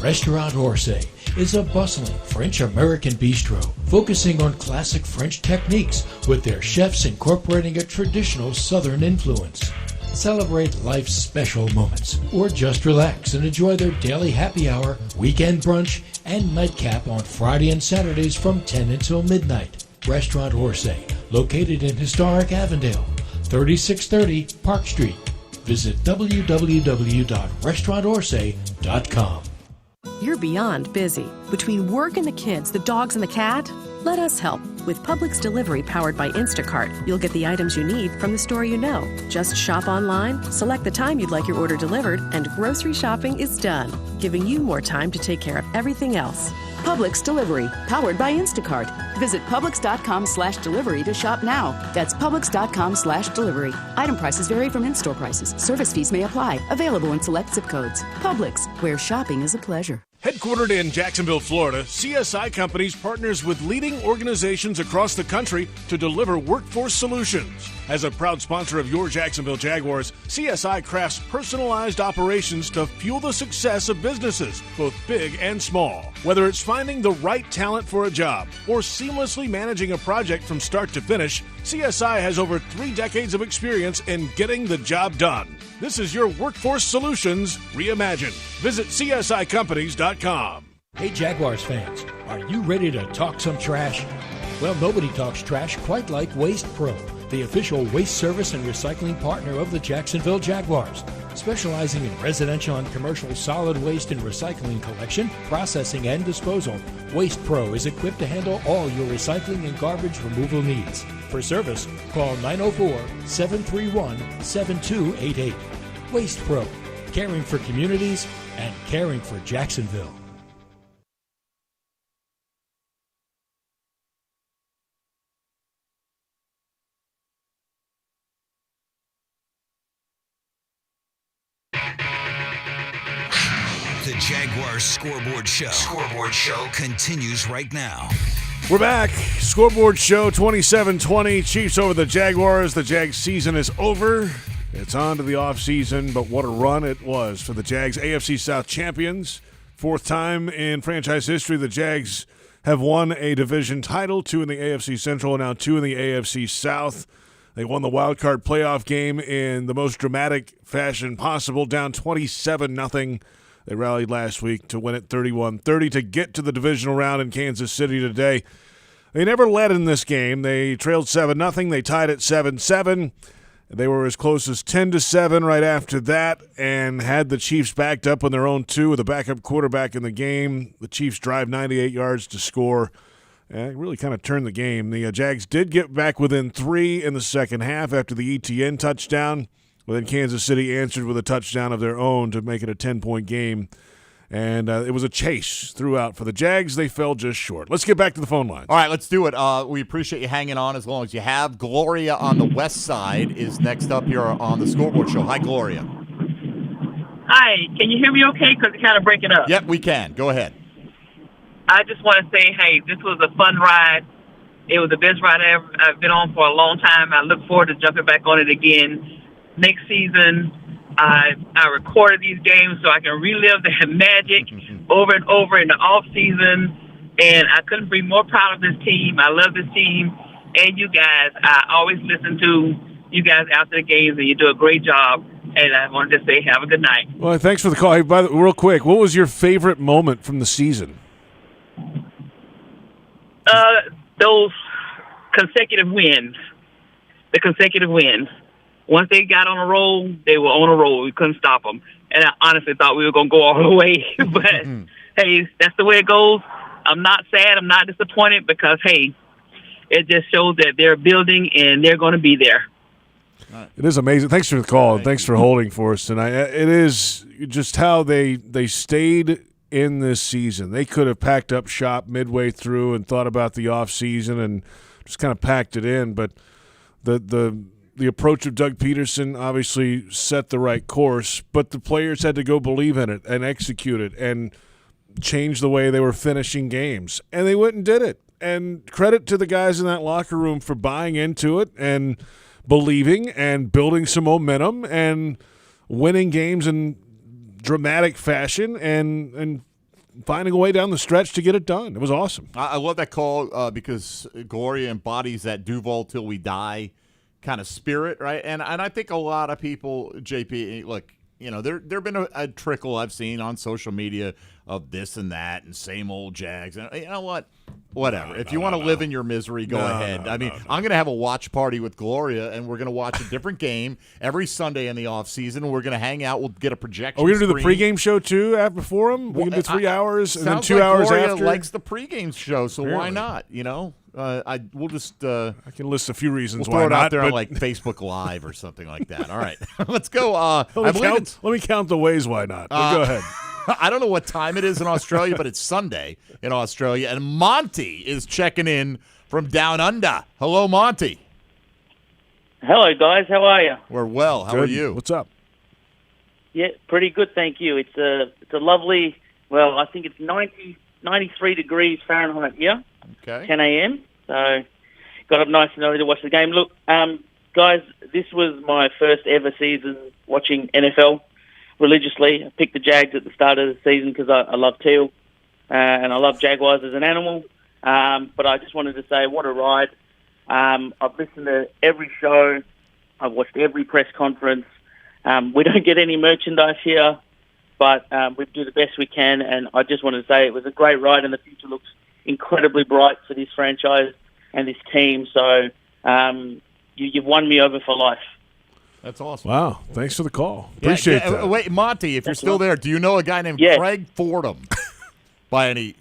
Restaurant Orsay is a bustling French-American bistro focusing on classic French techniques with their chefs incorporating a traditional Southern influence. Celebrate life's special moments or just relax and enjoy their daily happy hour, weekend brunch, and nightcap on Friday and Saturdays from 10 until midnight. Restaurant Orsay, located in historic Avondale, 3630 Park Street. Visit www.restaurantorsay.com.
You're beyond busy. Between work and the kids, the dogs and the cat, let us help. With Publix Delivery powered by Instacart, you'll get the items you need from the store you know. Just shop online, select the time you'd like your order delivered, and grocery shopping is done, giving you more time to take care of everything else.
Publix Delivery, powered by Instacart. Visit Publix.com/delivery to shop now. That's Publix.com/delivery. Item prices vary from in-store prices. Service fees may apply. Available in select zip codes. Publix, where shopping is a pleasure.
Headquartered in Jacksonville, Florida, CSI Companies partners with leading organizations across the country to deliver workforce solutions. As a proud sponsor of your Jacksonville Jaguars, CSI crafts personalized operations to fuel the success of businesses, both big and small. Whether it's finding the right talent for a job or seamlessly managing a project from start to finish, CSI has over 3 decades of experience in getting the job done. This is your Workforce Solutions Reimagined. Visit CSICompanies.com.
Hey Jaguars fans, are you ready to talk some trash? Well, nobody talks trash quite like Waste Pro. the official waste service and recycling partner of the Jacksonville Jaguars. Specializing in residential and commercial solid waste and recycling collection, processing, and disposal, Waste Pro is equipped to handle all your recycling and garbage removal needs. For service, call 904-731-7288. Waste Pro, caring for communities and caring for Jacksonville.
The Jaguars Scoreboard Show. Scoreboard Show continues right now.
We're back. Scoreboard Show 27-20. Chiefs over the Jaguars. The Jags season is over. It's on to the offseason, but what a run it was for the Jags. AFC South champions. Fourth time in franchise history the Jags have won a division title, 2 in the AFC Central and now 2 in the AFC South. They won the wild card playoff game in the most dramatic fashion possible, down 27-0. They rallied last week to win it 31-30 to get to the divisional round in Kansas City today. They never led in this game. They trailed 7-0. They tied at 7-7. They were as close as 10-7 right after that and had the Chiefs backed up on their own 2 with a backup quarterback in the game. The Chiefs drive 98 yards to score. It really kind of turned the game. The Jags did get back within 3 in the second half after the ETN touchdown. But then Kansas City answered with a touchdown of their own to make it a 10-point game. And it was a chase throughout for the Jags. They fell just short. Let's get back to the phone lines.
All right, let's do it. We appreciate you hanging on as long as you have. Gloria on the west side is next up here on the Scoreboard Show. Hi, Gloria.
Hi, can you hear me okay? Because it's kind of breaking up.
Yep, we can. Go ahead.
I just want to say, hey, this was a fun ride. It was the best ride I've been on for a long time. I look forward to jumping back on it again. Next season, I recorded these games so I can relive that magic over and over in the off season, and I couldn't be more proud of this team. I love this team and you guys. I always listen to you guys after the games, and you do a great job. And I wanted to say, have a good night.
Well, thanks for the call. Hey, by the way, real quick, what was your favorite moment from the season?
Those consecutive wins. The consecutive wins. Once they got on a roll, they were on a roll. We couldn't stop them. And I honestly thought we were going to go all the way. But, hey, that's the way it goes. I'm not sad. I'm not disappointed because, hey, it just shows that they're building and they're going to be there.
It is amazing. Thanks for the call, and thanks for holding for us tonight. It is just how they stayed in this season. They could have packed up shop midway through and thought about the offseason and just kind of packed it in. But the approach of Doug Peterson obviously set the right course, but the players had to go believe in it and execute it and change the way they were finishing games. And they went and did it. And credit to the guys in that locker room for buying into it and believing and building some momentum and winning games in dramatic fashion and finding a way down the stretch to get it done. It was awesome.
I love that call because Gloria embodies that Duval till we die kind of spirit, right? And I think a lot of people, JP, look, you know, there have been a trickle I've seen on social media of this and that and same old Jags. And you know what? Whatever. If you want to live in your misery, go ahead. I mean, I'm going to have a watch party with Gloria, and we're going to watch a different game every Sunday in the offseason. We're going to hang out. We'll get a projection.
Are we going to do the pregame show, too, before him? We can do 3 hours and then 2 hours
Gloria
after?
Gloria likes the pregame show, so why not, you know? We'll just I
can list a few reasons
we'll
why
throw it
not,
out there
but
on like Facebook Live or something like that. All right, let's go.
Let me count the ways why not. But go ahead.
I don't know what time it is in Australia, but it's Sunday in Australia, and Monty is checking in from down under. Hello, Monty.
Hello, guys. How are you?
We're well. How are you?
What's up?
Yeah, pretty good, thank you. It's a lovely. Well, I think it's 93 degrees Fahrenheit here.
Okay.
10 a.m. So got up nice and early to watch the game. Look, guys, this was my first ever season watching NFL religiously. I picked the Jags at the start of the season because I love teal and I love Jaguars as an animal. But I just wanted to say, what a ride. I've listened to every show. I've watched every press conference. We don't get any merchandise here, but we do the best we can. And I just wanted to say it was a great ride, and the future looks incredibly bright for this franchise and this team. So, you've won me over for life.
That's awesome.
Wow. Thanks for the call. Appreciate that.
Wait, Monty, if you're still there, do you know a guy named Craig Fordham by any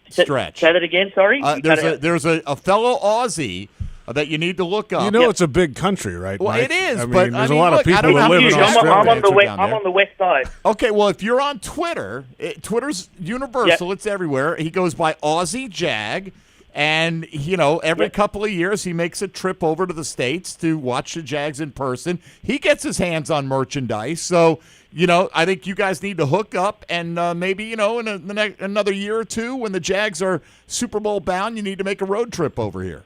stretch?
Say that again, sorry?
There's a fellow Aussie that you need to look up.
You know it's a big country, right,
Well,
Mike?
it is,
I mean,
but
there's a lot of people that live in Australia.
I'm on the west side.
Okay, well, if you're on Twitter, Twitter's universal. It's everywhere. He goes by Aussie Jag, and, every couple of years he makes a trip over to the States to watch the Jags in person. He gets his hands on merchandise, so, I think you guys need to hook up, and maybe, in another year or two when the Jags are Super Bowl bound, you need to make a road trip over here.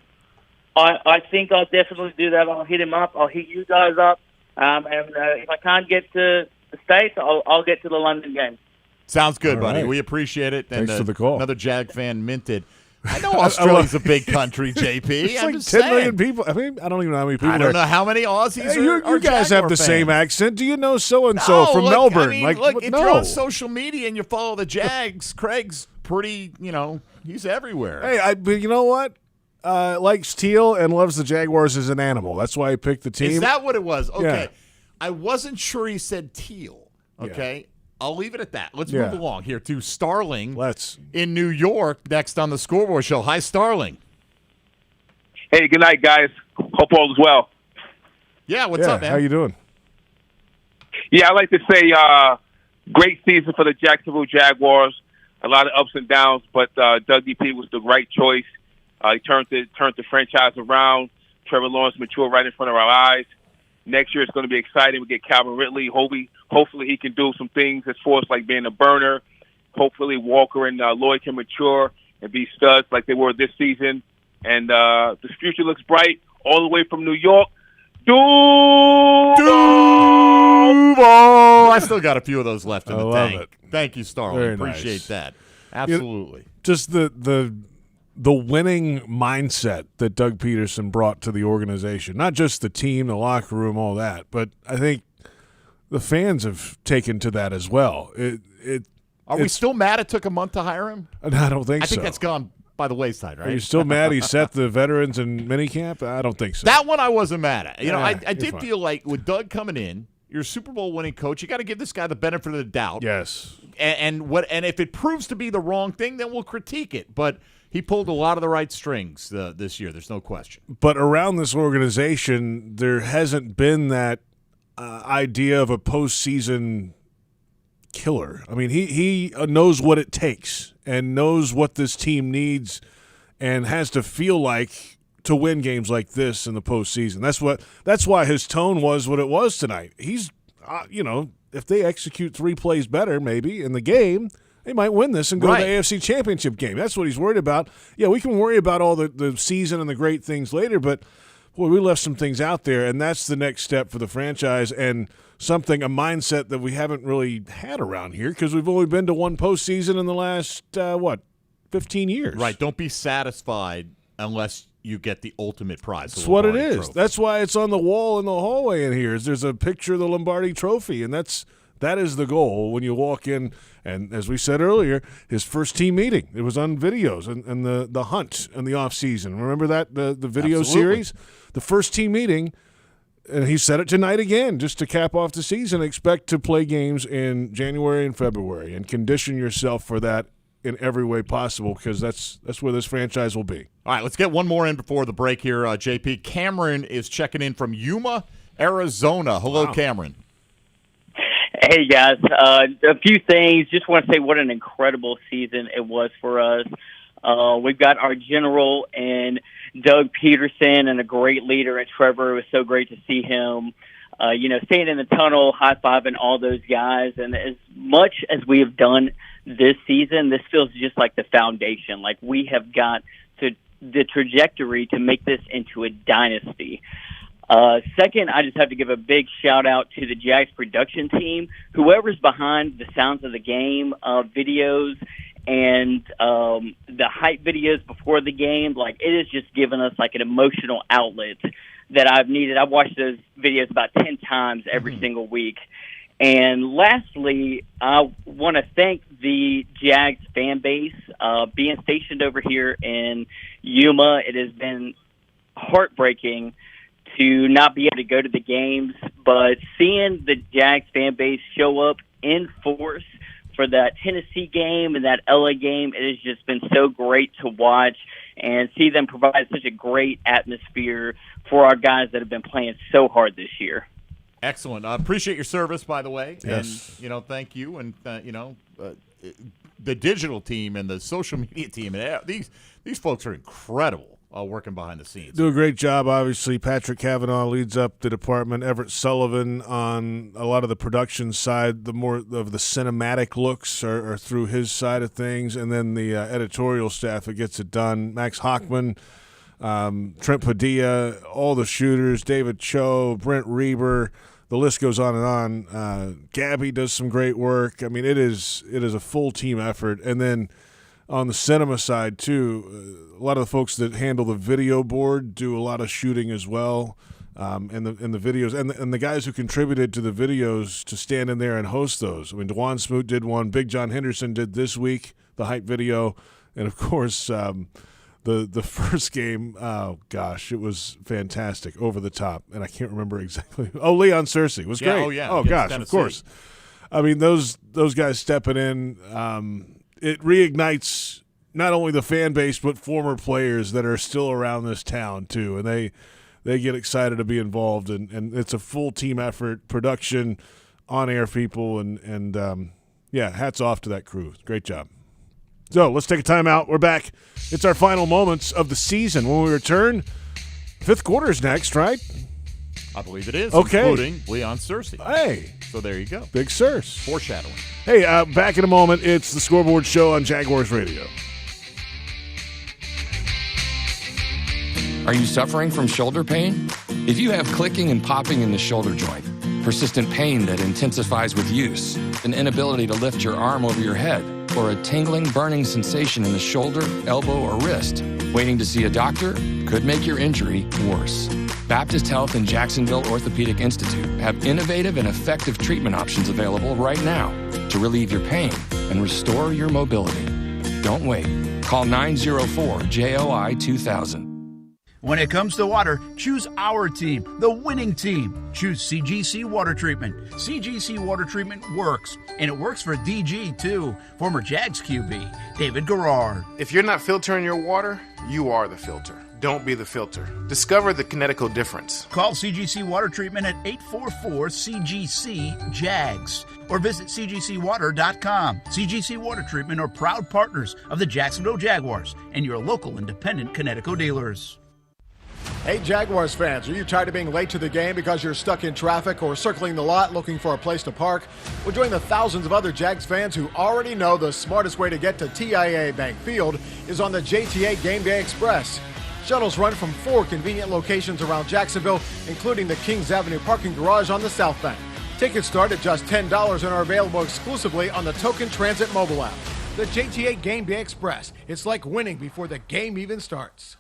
I think I'll definitely do that. I'll hit him up. I'll hit you guys up. And if I can't get to the States, I'll get to the London game.
Sounds good,
All
buddy.
right.
We appreciate it.
Thanks
And
for the call.
Another Jag fan minted. I know Australia's a big country, JP.
It's
I'm
like
just
10
saying.
million people. I mean, I don't even know how many people
I don't know how many Aussies are
you guys
Jaguar
have the
fans.
same accent. Do you know so-and-so from
look,
Melbourne?
I mean,
look,
if
no.
you're on social media and you follow the Jags, Craig's pretty, he's everywhere.
Hey, but you know what? Likes teal and loves the Jaguars as an animal. That's why he picked the team.
Is that what it was? Okay.
Yeah.
I wasn't sure he said teal. Okay. I'll leave it at that. Let's
Yeah.
move along here to Starling in New York next on the Scoreboard Show. Hi, Starling.
Hey, good night, guys. Hope all is well.
Yeah, what's up, man?
How you doing?
Yeah, I'd like to say great season for the Jacksonville Jaguars. A lot of ups and downs, but Doug D.P. was the right choice. He turned the franchise around. Trevor Lawrence matured right in front of our eyes. Next year it's going to be exciting. We get Calvin Ridley. Hopefully he can do some things as far as like being a burner. Hopefully Walker and Lloyd can mature and be studs like they were this season. And the future looks bright all the way from New York.
Duval! I still got a few of those left in the
love
tank.
it.
Thank you, Starling.
Very
Appreciate
nice.
that. Absolutely.
Just the winning mindset that Doug Peterson brought to the organization. Not just the team, the locker room, all that, but I think the fans have taken to that as well.
Are we still mad it took a month to hire him?
I don't think so.
I think that's gone by the wayside, right?
Are you still mad he set the veterans in minicamp? I don't think so.
That one I wasn't mad at. I
you're
did
fine.
feel like with Doug coming in, you're a Super Bowl winning coach. You got to give this guy the benefit of the doubt.
Yes.
And if it proves to be the wrong thing, then we'll critique it. But he pulled a lot of the right strings this year. There's no question.
But around this organization, there hasn't been that idea of a postseason killer. I mean, he knows what it takes and knows what this team needs and has to feel like to win games like this in the postseason. That's why his tone was what it was tonight. He's, if they execute 3 plays better maybe in the game, they might win this and go to the AFC Championship game. That's what he's worried about. Yeah, we can worry about all the season and the great things later, but boy, we left some things out there, and that's the next step for the franchise and a mindset that we haven't really had around here because we've only been to one postseason in the last, 15 years.
Right. Don't be satisfied unless you get the ultimate prize.
That's what it is. Trophy. That's why it's on the wall in the hallway in here. There's a picture of the Lombardi Trophy, and that is the goal when you walk in. And as we said earlier, his first team meeting, it was on videos and the hunt in the offseason. Remember that, the video series? The first team meeting, and he said it tonight again, just to cap off the season, expect to play games in January and February and condition yourself for that in every way possible because that's where this franchise will be.
All right, let's get one more in before the break here, JP. Cameron is checking in from Yuma, Arizona. Hello,
Wow.
Cameron.
Hey, guys. A few things. Just want to say what an incredible season it was for us. We've got our general and Doug Peterson and a great leader in Trevor. It was so great to see him, staying in the tunnel, high-fiving all those guys. And as much as we have done this season, this feels just like the foundation. Like we have got to the trajectory to make this into a dynasty. Second, I just have to give a big shout-out to the Jags production team. Whoever's behind the Sounds of the Game videos and the hype videos before the game, like it has just given us like an emotional outlet that I've needed. I've watched those videos about 10 times every single week. And lastly, I want to thank the Jags fan base. Being stationed over here in Yuma, it has been heartbreaking
to not be able to go to the games, but seeing the Jags fan base show up in force for that Tennessee game and that LA game, it has just been so great to watch and see them provide such a great atmosphere for our guys that have been playing so hard this year.
Excellent. I appreciate your service, by the way.
Yes.
And, thank you. And, the digital team and the social media team, these folks are incredible working behind the scenes.
Do a great job, obviously. Patrick Cavanaugh leads up the department. Everett Sullivan on a lot of the production side. The more of the cinematic looks are through his side of things. And then the editorial staff that gets it done. Max Hochman, Trent Padilla, all the shooters, David Cho, Brent Reber. The list goes on and on. Gabby does some great work. I mean, it is a full team effort. And then on the cinema side, too, a lot of the folks that handle the video board do a lot of shooting as well, and the videos. And the guys who contributed to the videos to stand in there and host those. I mean, DeJuan Smoot did one. Big John Henderson did this week, the hype video. And, of course, the first game, oh, gosh, it was fantastic, over the top. And I can't remember exactly. Oh, Leon Searcy was great.
Oh, yeah.
Oh, gosh,
Tennessee.
Of course. I mean, those guys stepping in, it reignites not only the fan base but former players that are still around this town, too. And they get excited to be involved. And it's a full team effort, production, on-air people. And hats off to that crew. Great job. So let's take a timeout. We're back. It's our final moments of the season. When we return, fifth quarter's next, right?
I believe it is,
okay.
Including Leon Searcy.
Hey.
So there you go.
Big Searce.
Foreshadowing.
Hey, back in a moment. It's the Scoreboard Show on Jaguars Radio.
Are you suffering from shoulder pain? If you have clicking and popping in the shoulder joint, persistent pain that intensifies with use, an inability to lift your arm over your head, or a tingling, burning sensation in the shoulder, elbow, or wrist, waiting to see a doctor could make your injury worse. Baptist Health and Jacksonville Orthopedic Institute have innovative and effective treatment options available right now to relieve your pain and restore your mobility. Don't wait. Call 904-JOI-2000.
When it comes to water, choose our team, the winning team. Choose CGC Water Treatment. CGC Water Treatment works, and it works for DG, too. Former Jags QB, David Garrard.
If you're not filtering your water, you are the filter. Don't be the filter. Discover the Kinetico difference.
Call CGC Water Treatment at 844-CGC-JAGS or visit cgcwater.com. CGC Water Treatment are proud partners of the Jacksonville Jaguars and your local independent Kinetico dealers.
Hey Jaguars fans, are you tired of being late to the game because you're stuck in traffic or circling the lot looking for a place to park? Well, join the thousands of other Jags fans who already know the smartest way to get to TIAA Bank Field is on the JTA Game Day Express. Shuttles run from 4 convenient locations around Jacksonville, including the Kings Avenue parking garage on the South Bank. Tickets start at just $10 and are available exclusively on the Token Transit mobile app. The JTA Game Day Express. It's like winning before the game even starts.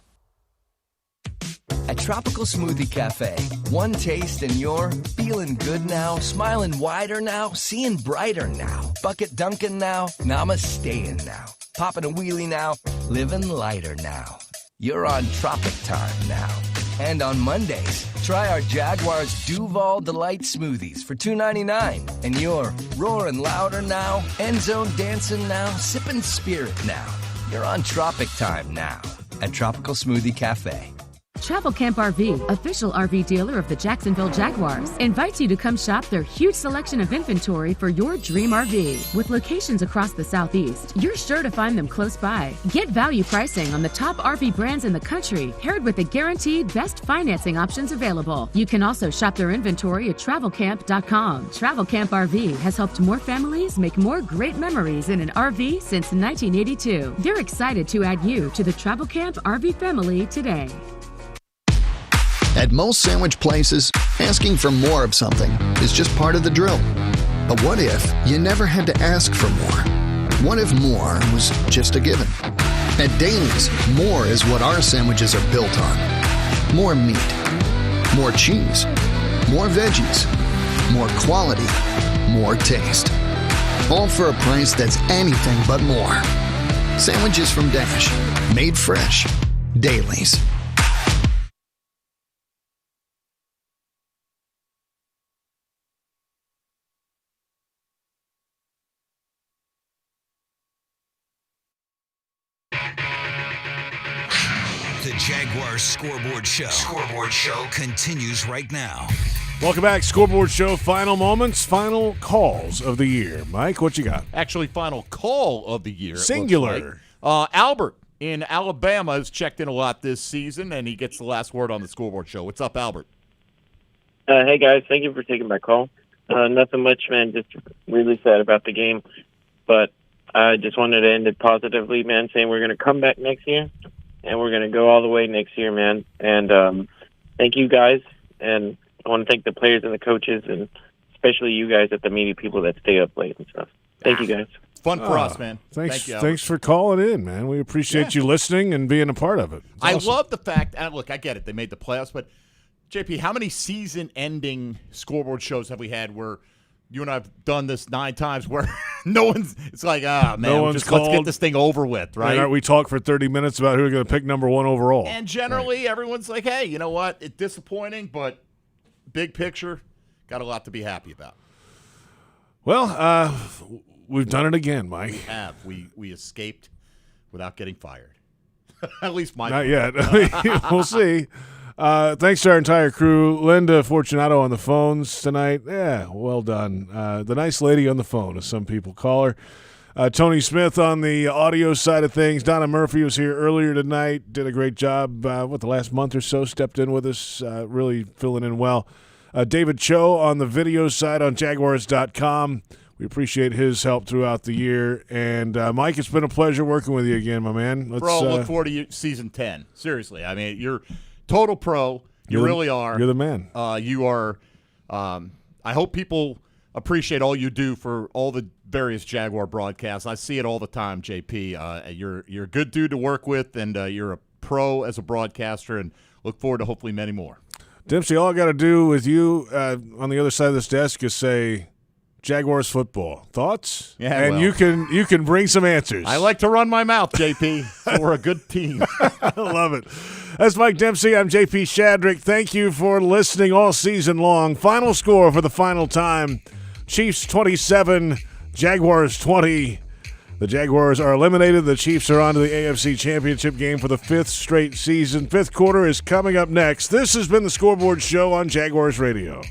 At Tropical Smoothie Cafe, one taste and you're feeling good now, smiling wider now, seeing brighter now, bucket dunking now, namasteing now, popping a wheelie now, living lighter now. You're on Tropic Time now. And on Mondays, try our Jaguars Duval Delight Smoothies for $2.99. And you're roaring louder now, end zone dancing now, sipping spirit now. You're on Tropic Time now at Tropical Smoothie Cafe.
Travel Camp RV, official RV dealer of the Jacksonville Jaguars, invites you to come shop their huge selection of inventory for your dream RV. With locations across the Southeast, you're sure to find them close by. Get value pricing on the top RV brands in the country, paired with the guaranteed best financing options available. You can also shop their inventory at travelcamp.com. Travel Camp RV has helped more families make more great memories in an RV since 1982. They're excited to add you to the Travel Camp RV family today.
At most sandwich places, asking for more of something is just part of the drill. But what if you never had to ask for more? What if more was just a given? At Daly's, more is what our sandwiches are built on. More meat, more cheese, more veggies, more quality, more taste. All for a price that's anything but more. Sandwiches from Dash, made fresh. Daly's.
Jaguars Scoreboard Show. Scoreboard Show continues right now.
Welcome back, Scoreboard Show. Final moments, final calls of the year. Mike, what you got?
Actually, final call of the year.
Singular.
Albert in Alabama has checked in a lot this season, and he gets the last word on the Scoreboard Show. What's up, Albert?
Hey, guys. Thank you for taking my call. Nothing much, man. Just really sad about the game. But I just wanted to end it positively, man, saying we're going to come back next year, and we're going to go all the way next year, man. And thank you, guys. And I want to thank the players and the coaches, and especially you guys at the media people that stay up late and stuff. Thank you, guys.
Fun for us, man.
Thanks,
Thank you,
thanks for calling in, man. We appreciate you listening and being a part of it. It's
I
awesome.
love the fact, and look, I get it. They made the playoffs, but, JP, how many season-ending Scoreboard shows have we had where you and I have done this 9 times where no one's – it's like, man, let's get this thing over with, right?
And we talk for 30 minutes about who we're going to pick number 1 overall.
And generally, everyone's like, hey, you know what? It's disappointing, but big picture, got a lot to be happy about.
Well, we've done it again, Mike.
We have. We escaped without getting fired. At least my
Not yet. We'll see. Thanks to our entire crew. Linda Fortunato on the phones tonight. Yeah, well done. The nice lady on the phone, as some people call her. Tony Smith on the audio side of things. Donna Murphy was here earlier tonight. Did a great job, the last month or so. Stepped in with us, really filling in well. David Cho on the video side on Jaguars.com. We appreciate his help throughout the year. And, Mike, it's been a pleasure working with you again, my man.
Bro, look forward to season 10. Seriously. I mean, you're total pro. You really are.
You're the man.
You are. I hope people appreciate all you do for all the various Jaguar broadcasts. I see it all the time, JP. You're a good dude to work with, and you're a pro as a broadcaster, and look forward to hopefully many more.
Dempsey, all I got to do with you on the other side of this desk is say Jaguars football. Thoughts?
Yeah,
and
well,
you can bring some answers.
I like to run my mouth, JP. So we're a good team.
I love it. That's Mike Dempsey. I'm J.P. Shadrick. Thank you for listening all season long. Final score for the final time. Chiefs 27, Jaguars 20. The Jaguars are eliminated. The Chiefs are on to the AFC Championship game for the 5th straight season. 5th quarter is coming up next. This has been the Scoreboard Show on Jaguars Radio.